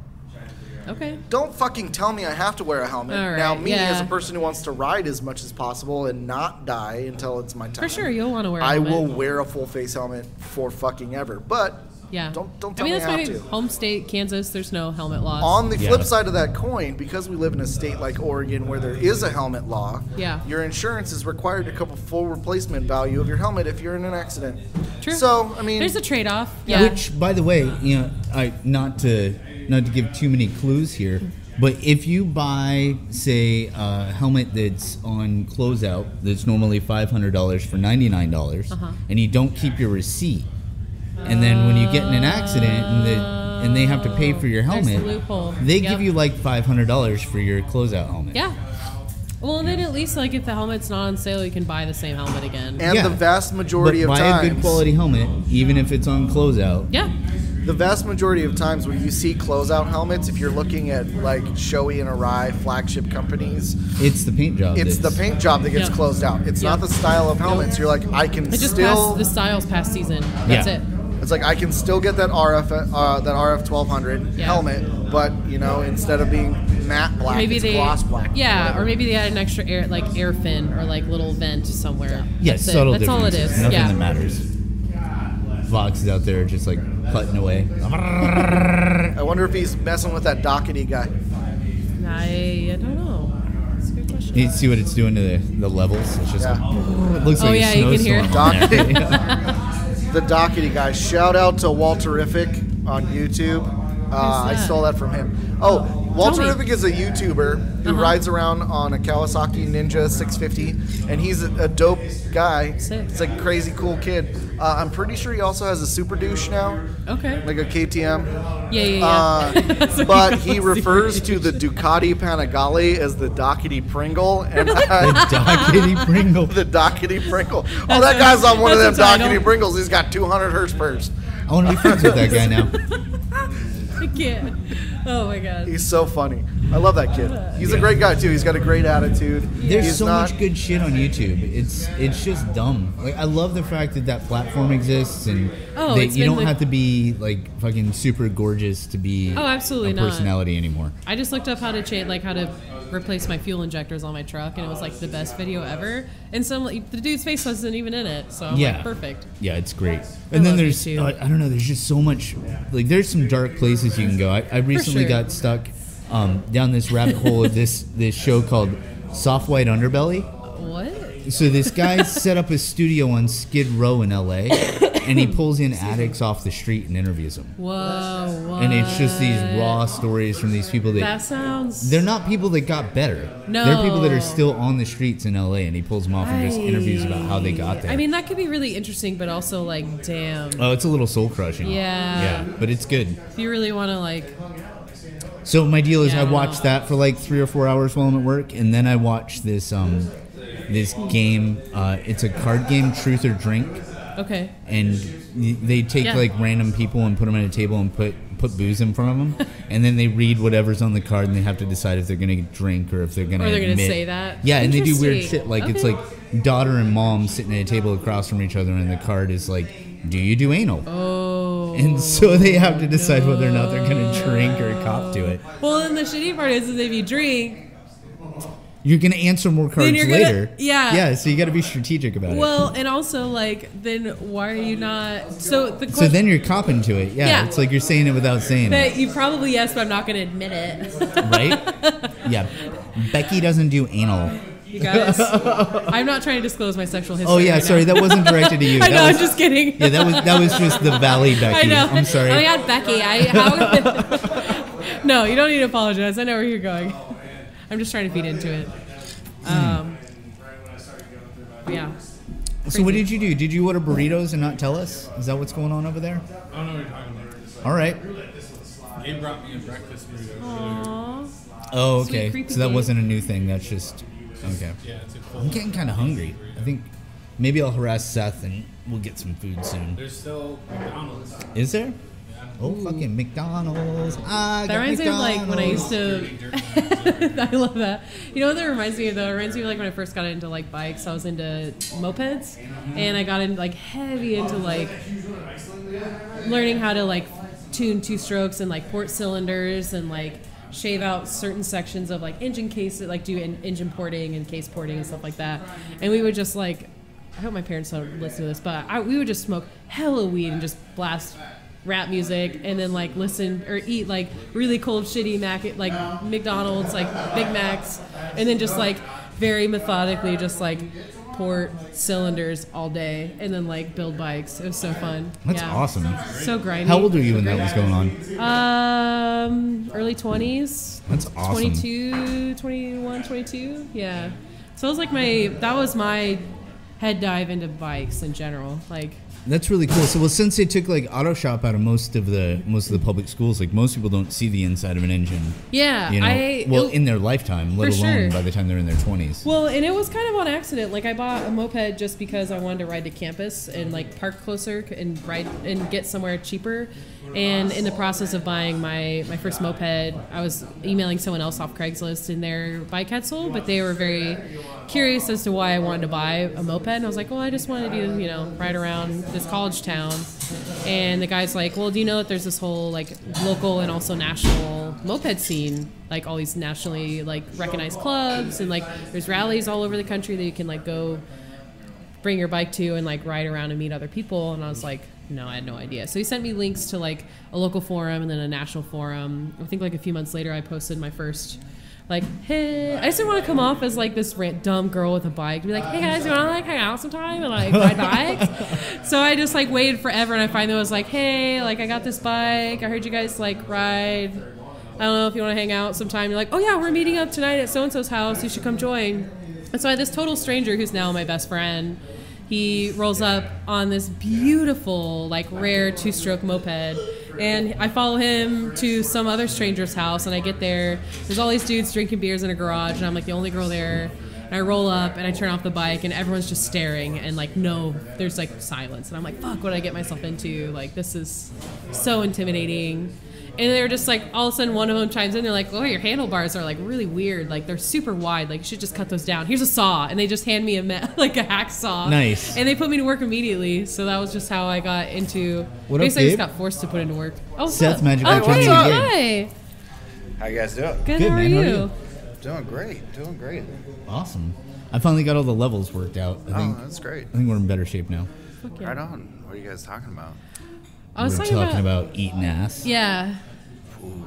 Okay. Don't fucking tell me I have to wear a helmet. All right, now, me yeah. as a person who wants to ride as much as possible and not die until it's my time. For sure, you'll want to wear a I helmet. will wear a full face helmet for fucking ever. But yeah. don't tell me I that's have my to. home state, Kansas, there's no helmet laws. On the flip side of that coin, because we live in a state like Oregon where there is a helmet law, your insurance is required to cover full replacement value of your helmet if you're in an accident. True. So, I mean, there's a trade-off. Yeah. Which, by the way, not to give too many clues here, but if you buy, say, a helmet that's on closeout that's normally $500 for $99, and you don't keep your receipt, and then when you get in an accident and they have to pay for your helmet, they give you $500 for your closeout helmet. Yeah. Well, then at least if the helmet's not on sale, you can buy the same helmet again. And the vast majority of times, buy a good quality helmet, even if it's on closeout. Yeah. The vast majority of times when you see closeout helmets, if you're looking at Shoei and Arai flagship companies, it's the paint job. It's the paint job that gets closed out. It's not the style of helmets. You're I can it just still. The style's past season. That's it. It's I can still get that RF 1200 helmet, but instead of being matte black, maybe it's gloss black. Yeah, or maybe they add an extra air fin or little vent somewhere. Yes, subtle That's all it differences. is. Nothing that matters. Vox is out there just putting away. I wonder if he's messing with that Dockety guy. I don't know. That's a good question. You see what it's doing to the levels? It's just it looks like a you can hear snowstorm. The Dockety guy. Shout out to Walterific on YouTube. I stole that from him. Oh, Walterific is a YouTuber who rides around on a Kawasaki Ninja 650, and he's a dope guy. Sick. It's a crazy cool kid. I'm pretty sure he also has a Super Douche now. Okay. Like a KTM. Yeah. But he refers to the Ducati Panigale as the Dockety Pringle. And the Dockety Pringle. The Dockety Pringle. Oh, that guy's on one of them Dockety Pringles. He's got 200 horsepower. I want to be friends with that guy now. I can't. Oh my god. He's so funny. I love that kid. He's a great guy too. He's got a great attitude. There's so much good shit on YouTube. It's just dumb. Like I love the fact that platform exists and that you don't have to be like fucking super gorgeous to be absolutely a personality anymore. I just looked up how to replace my fuel injectors on my truck, and it was like the best video ever. And the dude's face wasn't even in it, so I'm like, perfect. Yeah, it's great. And then there's I don't know. There's just so much. Like there's some dark places you can go. I recently got stuck down this rabbit hole of this show called Soft White Underbelly. What? So this guy set up a studio on Skid Row in LA, and he pulls in addicts off the street and interviews them. Whoa, what? And it's just these raw stories from these people that sounds... They're not people that got better. No. They're people that are still on the streets in LA, and he pulls them off and just interviews about how they got there. I mean, that could be really interesting, but also like, damn. Oh, it's a little soul crushing. Yeah. Yeah, but it's good. If you really want to like... So my deal is I watch that for like 3 or 4 hours while I'm at work, and then I watch this game. It's a card game, Truth or Drink. Okay. And they take like random people and put them at a table and put booze in front of them, and then they read whatever's on the card, and they have to decide if they're gonna drink or if they're gonna. Or they're gonna say that. Yeah, and they do weird shit like it's like daughter and mom sitting at a table across from each other, and the card is like, "Do you do anal?" Oh. And so they have to decide whether or not they're gonna drink or cop to it. Well, then the shitty part is if you drink, you're going to answer more cards later. Yeah, so you got to be strategic about it. Well, and also, like, then why are you not... So then you're copping to it. Yeah, it's like you're saying it without saying it. You probably, yes, but I'm not going to admit it. Right? Yeah. Becky doesn't do anal. You guys, I'm not trying to disclose my sexual history. Oh, yeah, sorry, that wasn't directed to you. I know, I'm just kidding. Yeah, that was just the Valley Becky. I know. I'm sorry. Oh, my God, Becky. No, you don't need to apologize. I know where you're going. I'm just trying to feed into it. Yeah. So what did you do? Did you order burritos and not tell us? Is that what's going on over there? I don't know what you're talking about. All right. Gabe brought me a breakfast burrito. Aww. Oh, okay. Sweet, so that wasn't a new thing. That's just okay. Yeah, it's a cool. I'm getting kind of hungry. I think maybe I'll harass Seth and we'll get some food soon. There's still McDonald's. Is there? Oh, fucking McDonald's. That reminds me of like when I used to... I love that. You know what that reminds me of though? It reminds me of like when I first got into like bikes. I was into mopeds. And I got into like heavy into like learning how to like tune two-strokes and like port cylinders and like shave out certain sections of like engine cases, like do engine porting and case porting and stuff like that. And we would just like... I hope my parents don't listen to this, but we would just smoke hella weed and just blast... rap music and then like listen or eat like really cold shitty McDonald's like Big Macs and then just like very methodically just like port cylinders all day and then like build bikes. It was so fun. That's awesome. So grindy. How old were you when that was going on? Early 20s. That's awesome. 22, 21, 22. Yeah. So it was like that was my head dive into bikes in general. Like that's really cool. So, since they took like auto shop out of most of the public schools, like most people don't see the inside of an engine. Yeah, you know, in their lifetime, let alone by the time they're in their 20s. Well, and it was kind of on accident. Like I bought a moped just because I wanted to ride to campus and like park closer and ride and get somewhere cheaper. And in the process of buying my first moped, I was emailing someone else off Craigslist and their bike had sold, but they were very curious as to why I wanted to buy a moped. And I was like, well, I just wanted to, ride around this college town. And the guy's like, well, do you know that there's this whole like local and also national moped scene, like all these nationally like recognized clubs and like there's rallies all over the country that you can like go bring your bike to and like ride around and meet other people. And I was like, no, I had no idea. So he sent me links to like a local forum and then a national forum. I think like a few months later I posted my first like, hey, I just didn't want to come off as like this dumb girl with a bike. To be like, hey guys, you want to like hang out sometime and like ride bikes? So I just like waited forever and I finally was like, hey, like I got this bike. I heard you guys like ride. I don't know if you want to hang out sometime. You're like, oh yeah, we're meeting up tonight at so-and-so's house. You should come join. And so I had this total stranger who's now my best friend. He rolls up on this beautiful, like rare two-stroke moped, and I follow him to some other stranger's house, and I get there. There's all these dudes drinking beers in a garage, and I'm like the only girl there. And I roll up and I turn off the bike and everyone's just staring and like no, there's like silence. And I'm like, fuck, what did I get myself into? Like this is so intimidating. And they're just like, all of a sudden one of them chimes in. They're like, oh, your handlebars are like really weird. Like they're super wide. Like you should just cut those down. Here's a saw. And they just hand me like a hacksaw. Nice. And they put me to work immediately. So that was just how I got into, what basically up, I just got forced to put into work. Oh, Seth, Magic oh, Training hey, hi. How you guys doing? Good, Good, how are man. How are you? you? Doing great. Doing great. Awesome. I finally got all the levels worked out. I think that's great. I think we're in better shape now. Fuck yeah. Right on. What are you guys talking about? I was We're talking about eating ass. Yeah.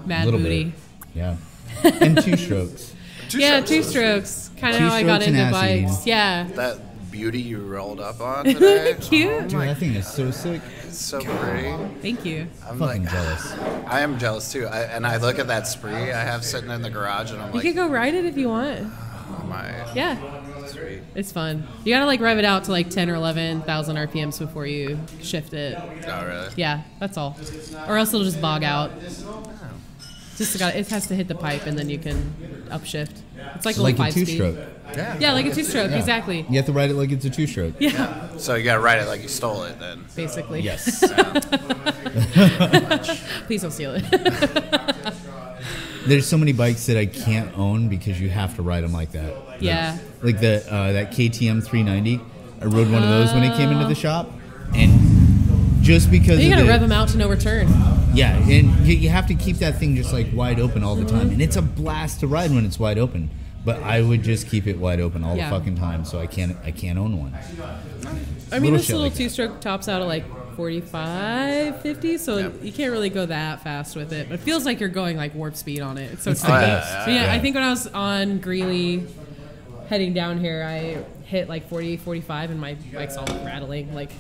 Mad Little booty. bit. Yeah. And two strokes. Two strokes. Kind of Two how I got strokes and into ass bikes. eating. Yeah. That beauty you rolled up on today. Cute. Dude, that thing is so sick. It's so pretty. Thank you. I'm Fucking like, jealous. I am jealous too. And I look at that spree I have sitting in the garage, and I'm You like, could go ride it if you want. oh my, Yeah. sweet. It's fun. You gotta like rev it out to like 10 or 11,000 RPMs before you shift it. Oh really? Yeah, that's all. Or else it'll just bog out. Just it has to hit the pipe and then you can upshift. It's like a Like little a 5-speed. two-stroke. Yeah, like a two-stroke, Yeah. exactly. You have to ride it like it's a two-stroke. Yeah, So you gotta write it like you stole it then. basically. Yes. Please don't steal it. There's so many bikes that I can't own because you have to ride them like that. Yeah. Like that KTM 390. I rode one of those when it came into the shop, and just because You of gotta the, rev them out to no return. yeah, and you have to keep that thing just like wide open all the time, and it's a blast to ride when it's wide open. But I would just keep it wide open all Yeah. the fucking time, so I can't own one. I mean, Little this shit little like that. two-stroke tops out at like 45, 50, so Yep. you can't really go that fast with it. But it feels like you're going like warp speed on it. It's so It's the tight. best. So yeah, Yeah. I think when I was on Greeley heading down here, I hit like 40, 45, and my bike's all rattling. Like,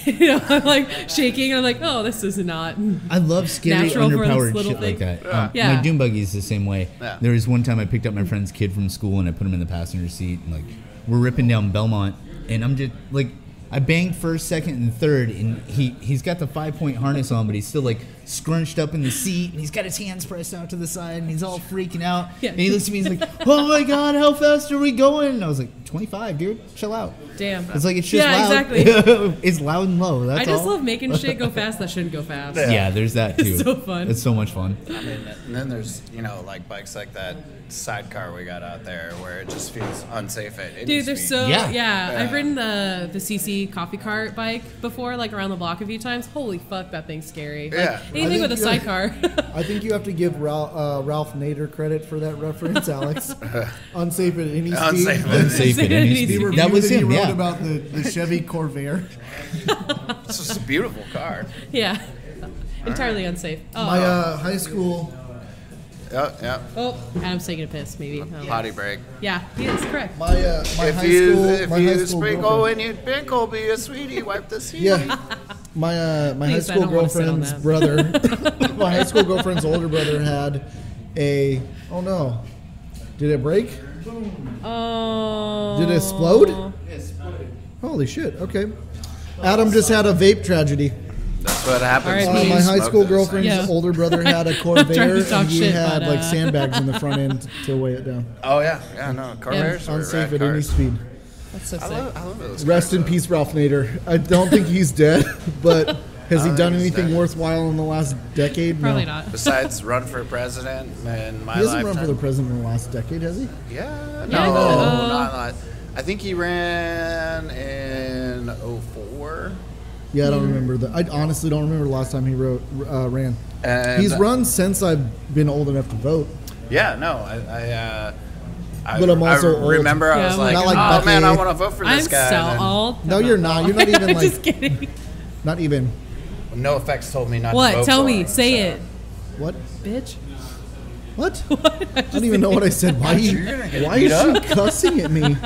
I'm like shaking, and I'm like, oh, this is not. I love scary Natural for this underpowered little shit like thing. that. Yeah. My dune buggy is the same way. Yeah. There was one time I picked up my friend's kid from school and I put him in the passenger seat, and like we're ripping down Belmont, and I'm just like, I banged first, second, and third, and he's got the 5-point harness on, but he's still like scrunched up in the seat, and he's got his hands pressed out to the side, and he's all freaking out. Yeah. And he looks at me, he's like, "Oh my god, how fast are we going?" And I was like, 25, dude, chill out. Damn. It's like it's just Yeah, loud. exactly. It's loud and low. That's I just all. love making shit go fast that shouldn't go fast. Yeah, there's that too. It's so fun. It's so much fun. I mean, and then there's like bikes like that sidecar we got out there where it just feels unsafe at any Dude, they're speed. so Yeah. I've ridden the CC coffee cart bike before, like around the block a few times. Holy fuck, that thing's scary. Like, Yeah. anything with a sidecar. I think you have to give Ralph Nader credit for that reference, Alex. Unsafe at any speed. Unsafe at Unsafe at any The speed. The That review was that he him, wrote yeah. about the Chevy Corvair. It's just a beautiful car. Yeah, entirely unsafe. Oh, My high school. Yeah. oh, Adam's taking a piss. Maybe. I don't know. Potty break. Yeah, he is correct. My If high you school. if My you high school sprinkle girlfriend. when you pinkle, be a sweetie, wipe the seat. Yeah. My high Please, I school don't wanna sit on girlfriend's that. brother. My high school girlfriend's older brother had a. Oh no! Did it break? Oh. Did it explode? Holy shit! Okay. Adam just had a vape tragedy. That's what happens. Alright, when please. you My high smoke school those girlfriend's Yeah. older brother had a Trying to Corvair, talk and he shit, had but, like sandbags in the front end to weigh it down. things. Oh yeah, no, Corvairs are Unsafe rad at any cars. speed. That's so sick. I love those. Rest cars, in peace, Ralph Nader. I don't think he's dead, but has he I done think he's anything dead. worthwhile in the last decade? Probably No. not. Besides run for president in my He hasn't lifetime. run for the president in the last decade, has he? Yeah, Yeah, no, no. not. I think he ran in 04. Yeah, I don't remember that. I honestly don't remember the last time he ran. And He's run since I've been old enough to vote. Yeah, no, I But I'm also old. remember I Yeah, was I'm like, like, Not like oh Becky. man, I want to vote for I'm this guy. so And then old. No, you're not. You're not even like. Just kidding. Not even. No Effects told me not to What? vote Tell for me. him, Say so. it, What? bitch. What? I don't even know what I said. Why You're gonna get why beat is she up. cussing at me?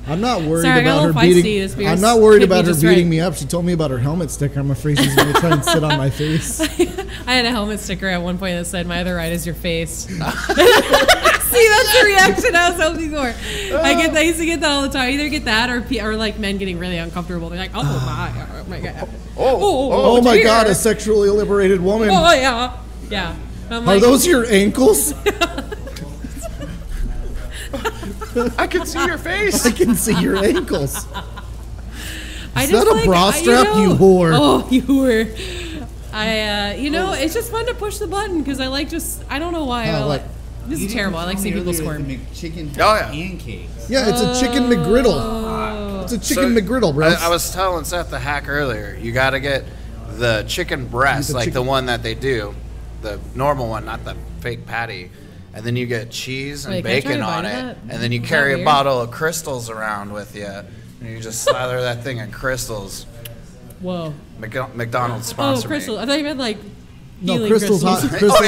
I'm not worried Sorry, I got a about her little feisty. beating. This beer's I'm not worried hit me about her just beating right. me up. She told me about her helmet sticker. I'm afraid she's going to try and sit on my face. I had a helmet sticker at one point that said, "My other right is your face." See, that's the reaction I was hoping for. I used to get that all the time. I either get that or like men getting really uncomfortable. They're like, "Oh my god, Oh my dear. God, a sexually liberated woman. Oh yeah, yeah." I'm Are like, those your ankles? I can see your face. I can see your ankles. Is that a bra strap, you whore? Oh, you whore. It's just fun to push the button because I like I don't know why. This is terrible. I like seeing people squirm. Chicken pancakes. Yeah, it's a chicken McGriddle. It's a chicken McGriddle, bro. I was telling Seth the hack earlier. You got to get the chicken breast, the one that they do, the normal one, not the fake patty. And then you get cheese and bacon on it, and then you carry a bottle of Crystals around with you, and you just slather that thing in Crystals. Whoa. McDonald's sponsor. Oh, Crystals. I thought you meant like. No, Crystal's hot. Crystal. Oh,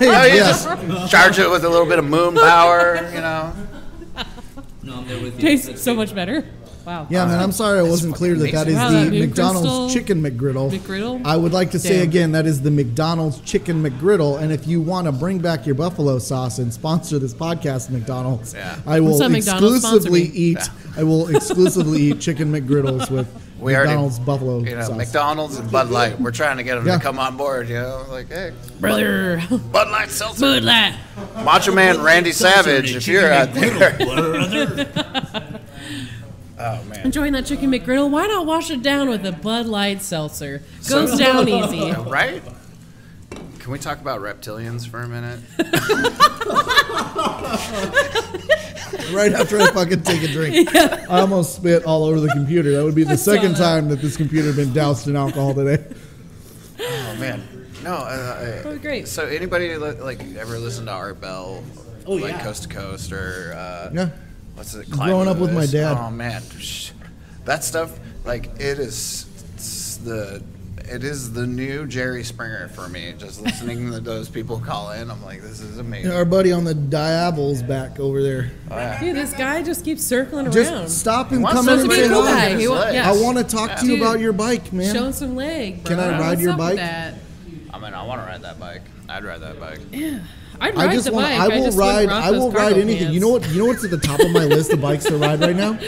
yeah. You just charge it with a little bit of moon power, No, I'm there with you. Tastes so much better. Wow. Yeah, man, I'm sorry I wasn't clear that is the McDonald's chicken McGriddle. McGriddle? I would like to say again, that is the McDonald's chicken McGriddle. And if you want to bring back your buffalo sauce and sponsor this podcast, McDonald's, I will exclusively eat chicken McGriddles with McDonald's buffalo sauce. McDonald's and Bud Light. We're trying to get them to come on board, Like, hey, brother, Bud Light seltzer. Bud Light. Macho Man Randy Savage, if you're out there. Oh, man. Enjoying that chicken McGriddle? Why not wash it down with a Bud Light seltzer? Goes down easy. Right? Can we talk about reptilians for a minute? Right after I fucking take a drink. Yeah. I almost spit all over the computer. That would be the second time that this computer had been doused in alcohol today. Oh, man. No, that was great. So anybody ever listen to Art Bell? Coast to Coast or... yeah. What's it? Growing up with my dad. Oh man, that stuff it is the new Jerry Springer for me. Just listening to those people call in, I'm like, this is amazing. Our buddy on the Diabol's back over there. Oh, yeah. Dude, this guy just keeps circling around. Just stop and come in and say hi. I want to talk to you about your bike, man. Showing some leg, bro. Can I ride your bike? I mean, I want to ride that bike. I'd ride that bike. Yeah. I'd ride the bike. I will ride anything. Pants. You know what's at the top of my list of bikes to ride right now?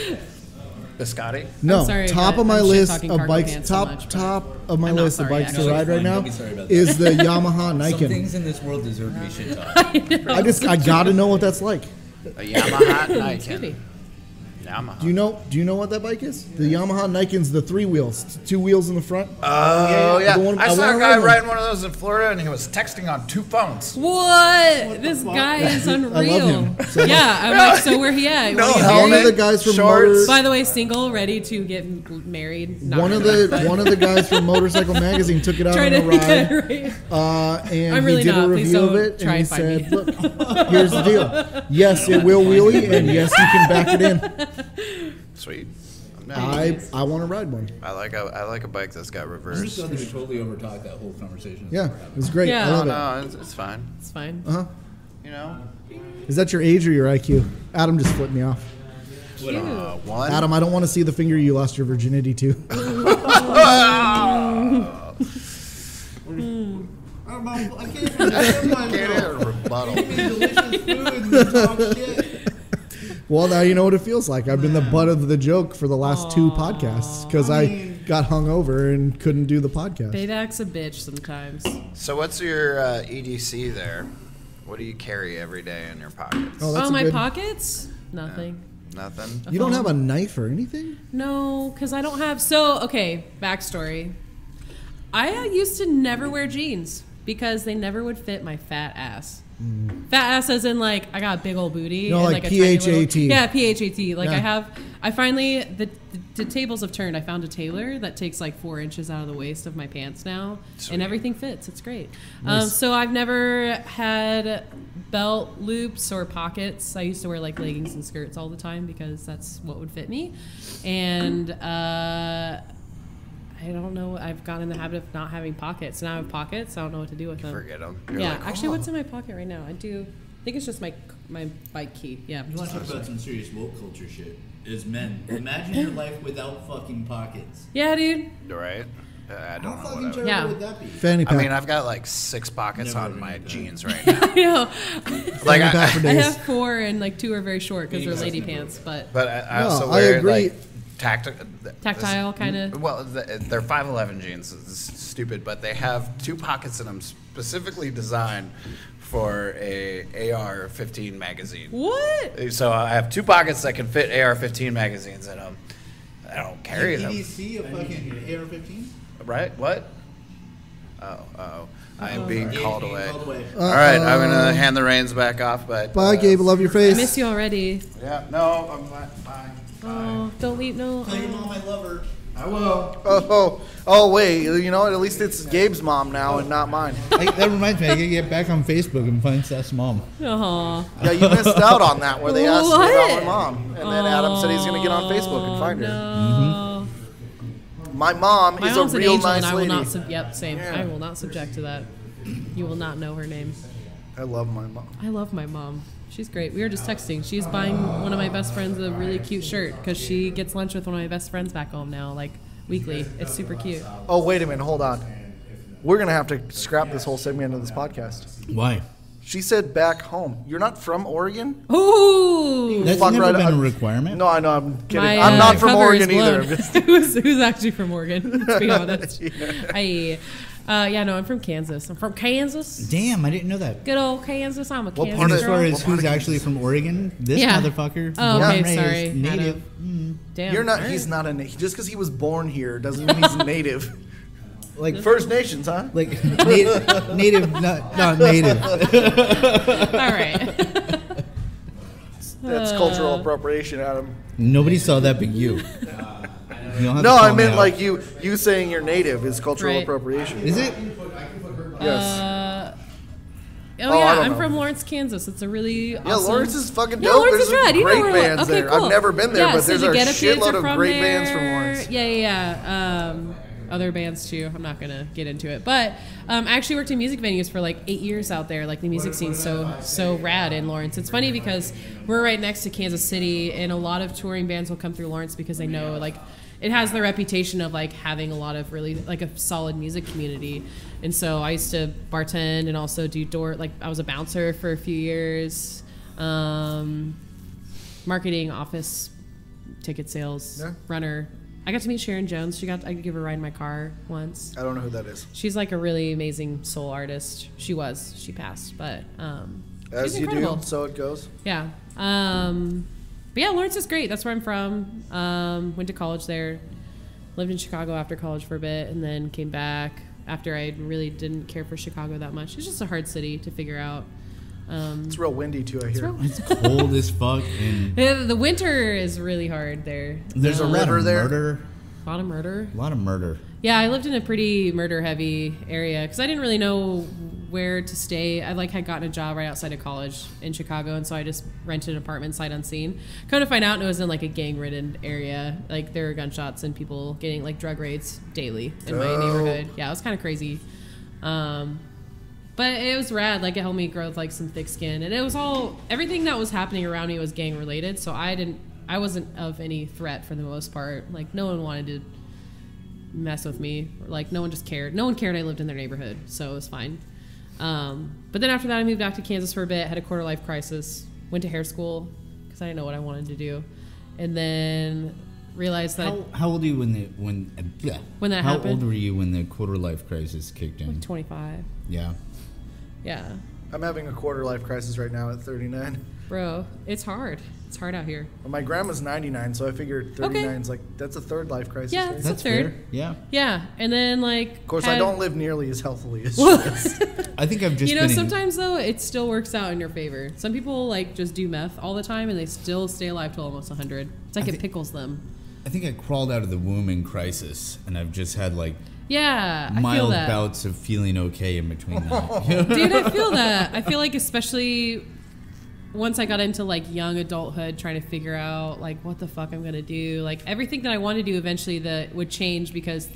Biscotti? No, top of my list of bikes. Top of my list of bikes to ride right now is the Yamaha Nikon. Some things in this world deserve to be shit talked. I gotta know what that's like. A Yamaha Nikon. Yamaha. Do you know what that bike is? The Yamaha Nikon's the 3 wheels, 2 wheels in the front. Oh yeah. I saw a guy riding one of those in Florida, and he was texting on 2 phones. What? This guy is unreal. I love him. I'm like, so where he at? One of the guys from By the way, single, ready to get married. One of the guys from Motorcycle Magazine took it out on a ride, and he did a review of it, and he said, "Look, here's the deal. Yes, it will wheelie, and yes, you can back it in." Sweet. I want to ride one. I like a bike that's got reverse. I'm just glad that we totally overtalked that whole conversation. Yeah, it was great. Yeah. I love it. No, it's fine. It's fine. Is that your age or your IQ? Adam just flipped me off. One. Adam, I don't want to see the finger you lost your virginity to. I don't know. I can't Can't rebuttal. delicious food and talk shit. Well, now you know what it feels like. I've been the butt of the joke for the last 2 podcasts because I got hungover and couldn't do the podcast. Baydak's a bitch sometimes. So what's your EDC there? What do you carry every day in your pockets? My pockets? Nothing. Yeah. Nothing? You don't have a knife or anything? No, because I don't have... So, okay, backstory. I used to never wear jeans because they never would fit my fat ass. Fat ass as in like I got a big old booty. No, and like a PHAT. Yeah, PHAT. Like I finally, the tables have turned. I found a tailor that takes like 4 inches out of the waist of my pants now. Sweet. And everything fits. It's great. Nice. So I've never had belt loops or pockets. I used to wear like leggings and skirts all the time because that's what would fit me. And I don't know. I've gotten in the habit of not having pockets. Now I have pockets. I don't know what to do with them. Forget them. Actually, what's in my pocket right now? I think it's just my bike key. Yeah. You want to talk about some serious woke culture shit? Is men. Imagine your life without fucking pockets. Yeah, dude. Right? I don't know fucking what terrible would that be? Fanny pack. I mean, I've got like 6 pockets on my jeans right now. I know. Like Fanny pack for I days. have 4 and like 2 are very short because they're lady pants. But I also wear like tactile kind of. Well, they're 511 jeans. It's stupid, but they have 2 pockets in them specifically designed for a AR-15 magazine. What? So I have 2 pockets that can fit AR-15 magazines in them. I don't carry them. Did you see a fucking AR-15? Right? What? Oh. I am being called away. Called away. All right, I'm going to hand the reins back off. But Bye, Gabe. Love your face. I miss you already. Yeah, no, I'm fine. Bye. Oh, don't leave. No. Tell your mom I love her. I will. Oh, wait. You know what? At least it's Gabe's mom now and not mine. That reminds me, I gotta get back on Facebook and find Seth's mom. Aw. Yeah, you missed out on that where they asked me about my What? mom. And then Adam said he's going to get on Facebook and find her. No. My mom My is mom's a an real angel, nice and I will lady. not. Yep, same. Yeah. I will not subject to that. You will not know her name. I love my mom. I love my mom. She's great. We were just texting. She's buying one of my best friends a really cute shirt because she gets lunch with one of my best friends back home now, like weekly. It's super cute. Oh, wait a minute. Hold on. We're going to have to scrap this whole segment of this podcast. Why? She said back home. You're not from Oregon? Ooh! That's Fuck never right been up. a requirement. No, I know. I'm kidding. My, I'm not from cover Oregon is either. blown. Who's actually from Oregon? Let's be honest. Yeah, no, I'm from Kansas. I'm from Kansas. Damn, I didn't know that. Good old Kansas. I'm a What Kansas part And of- as far girl. as what part who's of actually from Oregon, this Yeah. motherfucker, Oh, born okay, and raised, sorry, native. Adam. Damn. You're not. all He's right. not a native. Just because he was born here doesn't mean he's native. Like First Nations, huh? like native, not native. All right. That's cultural appropriation, Adam. Nobody saw that but you. You don't have No, to I call me meant out. like you saying you're native is cultural Right. appropriation. Is it? Yes. Oh, I yeah, don't I'm know. from Lawrence, Kansas. It's a really Yeah, awesome... Lawrence is fucking Yeah, dope. Lawrence There's is rad. some You know great where bands okay, there. cool. I've never been there, yeah, but so there's the a Get Up Kids shitload are of from great there. bands from Lawrence. Yeah. Other bands too. I'm not gonna get into it, but I actually worked in music venues for like 8 years out there. Like the music scene's so rad in Lawrence. It's funny because we're right next to Kansas City, and a lot of touring bands will come through Lawrence because they know like it has the reputation of like having a lot of really like a solid music community. And so I used to bartend and also do I was a bouncer for a few years, marketing, office, ticket sales, Yeah. runner. I got to meet Sharon Jones. I could give her a ride in my car once. I don't know who that is. She's like a really amazing soul artist. She passed, but As she's you incredible. do, so it goes. Yeah. But yeah, Lawrence is great. That's where I'm from. Went to college there. Lived in Chicago after college for a bit, and then came back after I really didn't care for Chicago that much. It's just a hard city to figure out. It's real windy too, I hear. It's cold as fuck, and Yeah, the winter is really hard there. there's a lot river of there? murder. A lot of murder. A lot of murder. Yeah, I lived in a pretty murder-heavy area because I didn't really know where to stay. I had gotten a job right outside of college in Chicago, and so I just rented an apartment sight unseen. Come to find out, it was in like a gang-ridden area. Like there were gunshots and people getting like drug raids daily in my neighborhood. Yeah, it was kind of crazy. But it was rad. Like it helped me grow like some thick skin, and it was everything that was happening around me was gang related. So I wasn't of any threat for the most part. Like no one wanted to mess with me. Like no one just cared. No one cared I lived in their neighborhood, so it was fine. But then after that, I moved back to Kansas for a bit. Had a quarter life crisis. Went to hair school because I didn't know what I wanted to do, and then realized that How old are you when that How happened? old were you when the quarter life crisis kicked in? 25. Yeah. Yeah, I'm having a quarter life crisis right now at 39. bro, it's hard. It's hard out here. Well, my grandma's 99, so I figured 39's like that's a third life crisis. Yeah, right? it's a That's third. fair. Yeah. Yeah, and then like Of course, I don't live nearly as healthily as she does. I think I've just You know, been in- sometimes though, it still works out in your favor. Some people like just do meth all the time and they still stay alive till almost 100. It's like it pickles them. I think I crawled out of the womb in crisis, and I've just had like Yeah, I feel mild that. bouts of feeling okay in between that. Dude, I feel that. I feel like especially once I got into like young adulthood, trying to figure out like what the fuck I'm gonna do. Like everything that I wanted to do eventually that would change because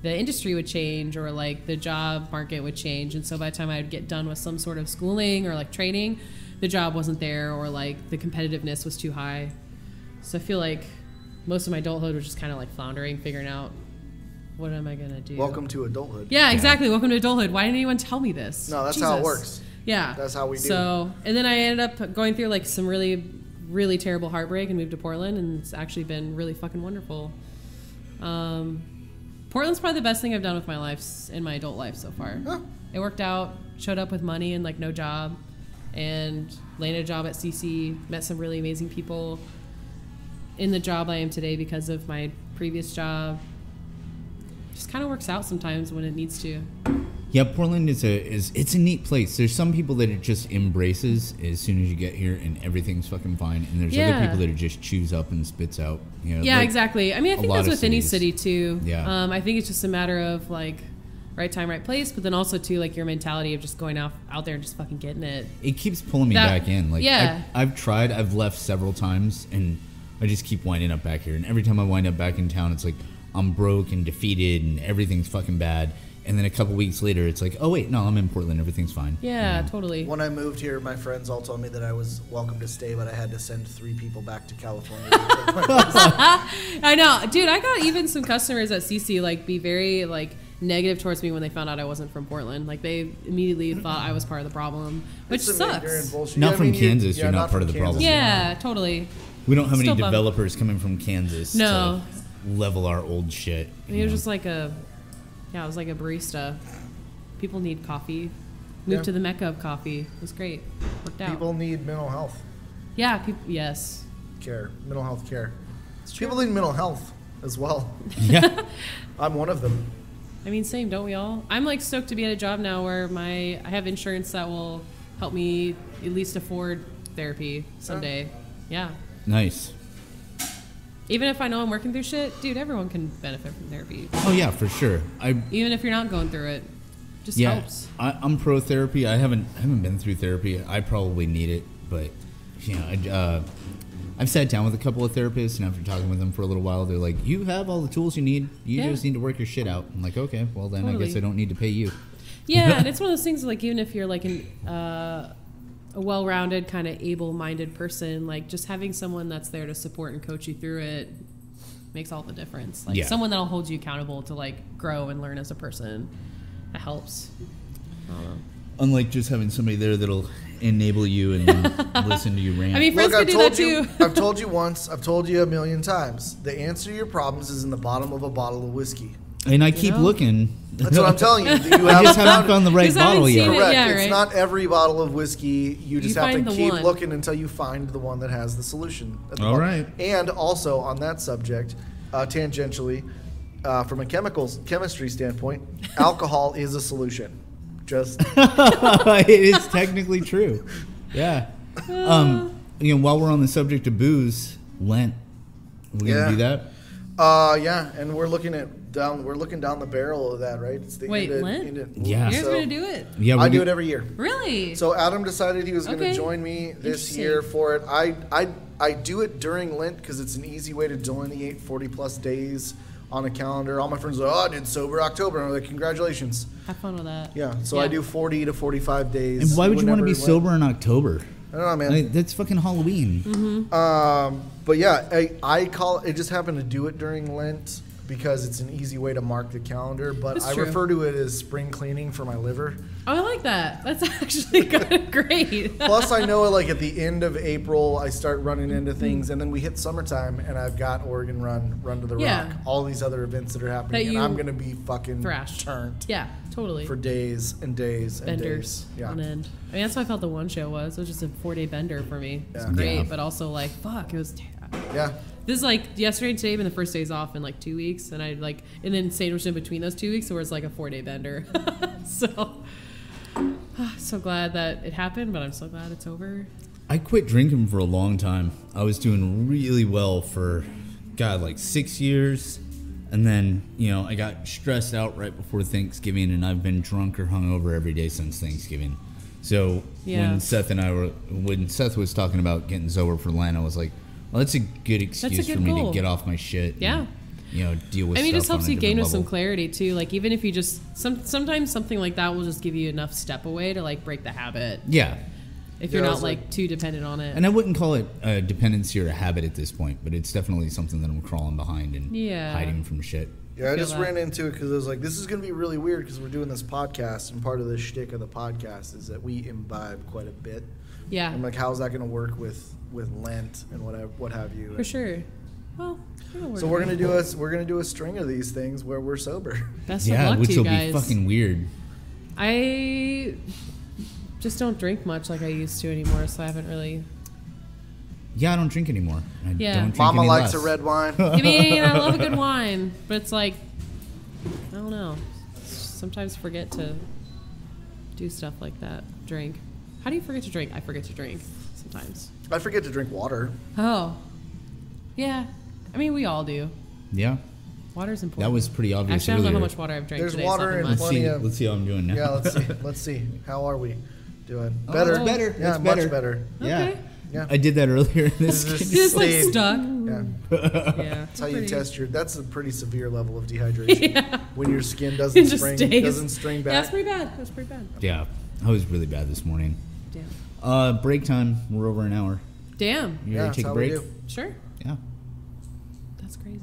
the industry would change or like the job market would change. And so by the time I'd get done with some sort of schooling or like training, the job wasn't there or like the competitiveness was too high. So I feel like most of my adulthood was just kind of like floundering, figuring out what am I gonna do. Welcome to adulthood. Yeah, exactly. Welcome to adulthood. Why didn't anyone tell me this? No, that's how it Jesus. works. Yeah. That's how we do. So, and then I ended up going through like some really, really terrible heartbreak and moved to Portland, and it's actually been really fucking wonderful. But Portland's probably the best thing I've done with my life in my adult life so far. Huh. It worked out. Showed up with money and like no job, and landed a job at CC. Met some really amazing people in the job I am today because of my previous job. Just kind of works out sometimes when it needs to. Yeah, Portland it's a neat place. There's some people that it just embraces as soon as you get here and everything's fucking fine, and there's other people that it just chews up and spits out. You know, yeah, like exactly. I mean, I think that's with cities. any city too. Yeah. I think it's just a matter of like right time, right place, but then also too like your mentality of just going out there and just fucking getting it. It keeps pulling me back in. Like yeah. I've tried. I've left several times, and I just keep winding up back here. And every time I wind up back in town, it's like I'm broke and defeated, and everything's fucking bad. And then a couple weeks later, it's like, oh, wait, no, I'm in Portland. Everything's fine. Yeah, totally. When I moved here, my friends all told me that I was welcome to stay, but I had to send 3 people back to California. I know. Dude, I got even some customers at CC, like, be very, like, negative towards me when they found out I wasn't from Portland. Like, they immediately thought I was part of the problem, which sucks. Not from Kansas, you're not part of the problem. Yeah, totally. We don't have any developers coming from Kansas to level our old shit. It was just like I was like a barista. People need coffee. Moved to the mecca of coffee. It was great. Worked out. People need mental health. Yeah, yes. Care. Mental health care. It's true. People need mental health as well. Yeah. I'm one of them. I mean, same, don't we all? I'm like stoked to be at a job now where I have insurance that will help me at least afford therapy someday. Yeah. Nice. Even if I know I'm working through shit, dude, everyone can benefit from therapy. Oh yeah, for sure. Even if you're not going through it, just helps. I'm pro therapy. I haven't been through therapy. I probably need it, but you know, I've sat down with a couple of therapists, and after talking with them for a little while, they're like, "You have all the tools you need. You just need to work your shit out." I'm like, "Okay, well then I guess I don't need to pay you." Yeah, and it's one of those things like even if you're like a well-rounded, kind of able-minded person, like just having someone that's there to support and coach you through it makes all the difference. Like someone that'll hold you accountable to like grow and learn as a person, that helps. I don't know. Unlike just having somebody there that'll enable you and listen to you rant. I mean, friends can do that too. I've told you once, I've told you a million times. The answer to your problems is in the bottom of a bottle of whiskey. And I keep looking. That's what I'm telling you. I just haven't found the right bottle yet. Correct. Yeah, it's not every bottle of whiskey. You just have to keep looking until you find the one that has the solution. All right. And also on that subject, tangentially, from a chemistry standpoint, alcohol is a solution. Just it is technically true. Yeah. You know, while we're on the subject of booze, Lent. We're gonna do that. Yeah, and we're looking down the barrel of that, right? It's the Lent? Yeah. You guys gonna do it? Yeah, I do it every year. Really? So Adam decided he was going to join me this year for it. I do it during Lent because it's an easy way to delineate 40 plus days on a calendar. All my friends are like, oh, I did sober October. And I'm like, congratulations. Have fun with that. Yeah, so I do 40 to 45 days. And why would you want to be sober in October? I don't know, man. Like, that's fucking Halloween. Mm-hmm. But yeah, I call it just happened to do it during Lent because it's an easy way to mark the calendar. But I refer to it as spring cleaning for my liver. Oh, I like that. That's actually kind of great. Plus, I know like at the end of April, I start running into things, and then we hit summertime, and I've got Oregon Run to the Rock, all these other events that are happening, and I'm gonna be fucking turned. Yeah, totally. For days and days and Benders days. on end. I mean, that's what I felt the one show was. It was just a 4-day bender for me. It was great, but also like, fuck, it was. Yeah. This is like yesterday and today been the first days off in like 2 weeks, and I like, and then sandwiched in between those 2 weeks, so it was like a 4-day bender. So glad that it happened, but I'm so glad it's over. I quit drinking for a long time. I was doing really well for, like 6 years. And then, I got stressed out right before Thanksgiving, and I've been drunk or hungover every day since Thanksgiving. So when Seth was talking about getting sober for Lent, I was like, well, that's a good excuse for me to get off my shit. Yeah. And, deal with stuff. I mean, it just helps you gain with level. some clarity too. Like even if you just sometimes something like that will just give you enough step away to like break the habit. Yeah. If you're not like too dependent on it. And I wouldn't call it a dependency or a habit at this point, but it's definitely something that I'm crawling behind and hiding from shit. Yeah, I just ran into it because I was like, this is going to be really weird because we're doing this podcast, and part of the shtick of the podcast is that we imbibe quite a bit. Yeah. I'm like, how's that going to work with Lent and what have you? For sure. Well, so we're gonna do a string of these things where we're sober. Best of luck which to you will guys. be fucking weird. I just don't drink much like I used to anymore, so I haven't really. Yeah, I don't drink anymore. I don't drink Mama any likes less. a red wine. I mean, I love a good wine, but it's like, I don't know. Sometimes forget to do stuff like that. Drink. How do you forget to drink? I forget to drink sometimes. I forget to drink water. Oh. Yeah. I mean, we all do. Yeah. Water's important. That was pretty obvious. Actually, I don't know earlier. how much water I've drank There's today. water It's in not plenty much. of. Let's see how I'm doing now. Yeah, let's see. How are we doing? Oh, Better. that's better. Yeah, That's much better. better. Okay. Yeah. I did that earlier in this. It's It's just like stayed. stuck. Yeah. Yeah. That's how you test your. That's a pretty severe level of dehydration. Yeah. When your skin It doesn't just spring stays. back. Yeah, it's pretty bad. That's pretty bad. Yeah, I was really bad this morning. Damn. Break time. We're over an hour. Damn. You Yeah, ready that's to take how a we break? do. Sure. Yeah. That's crazy.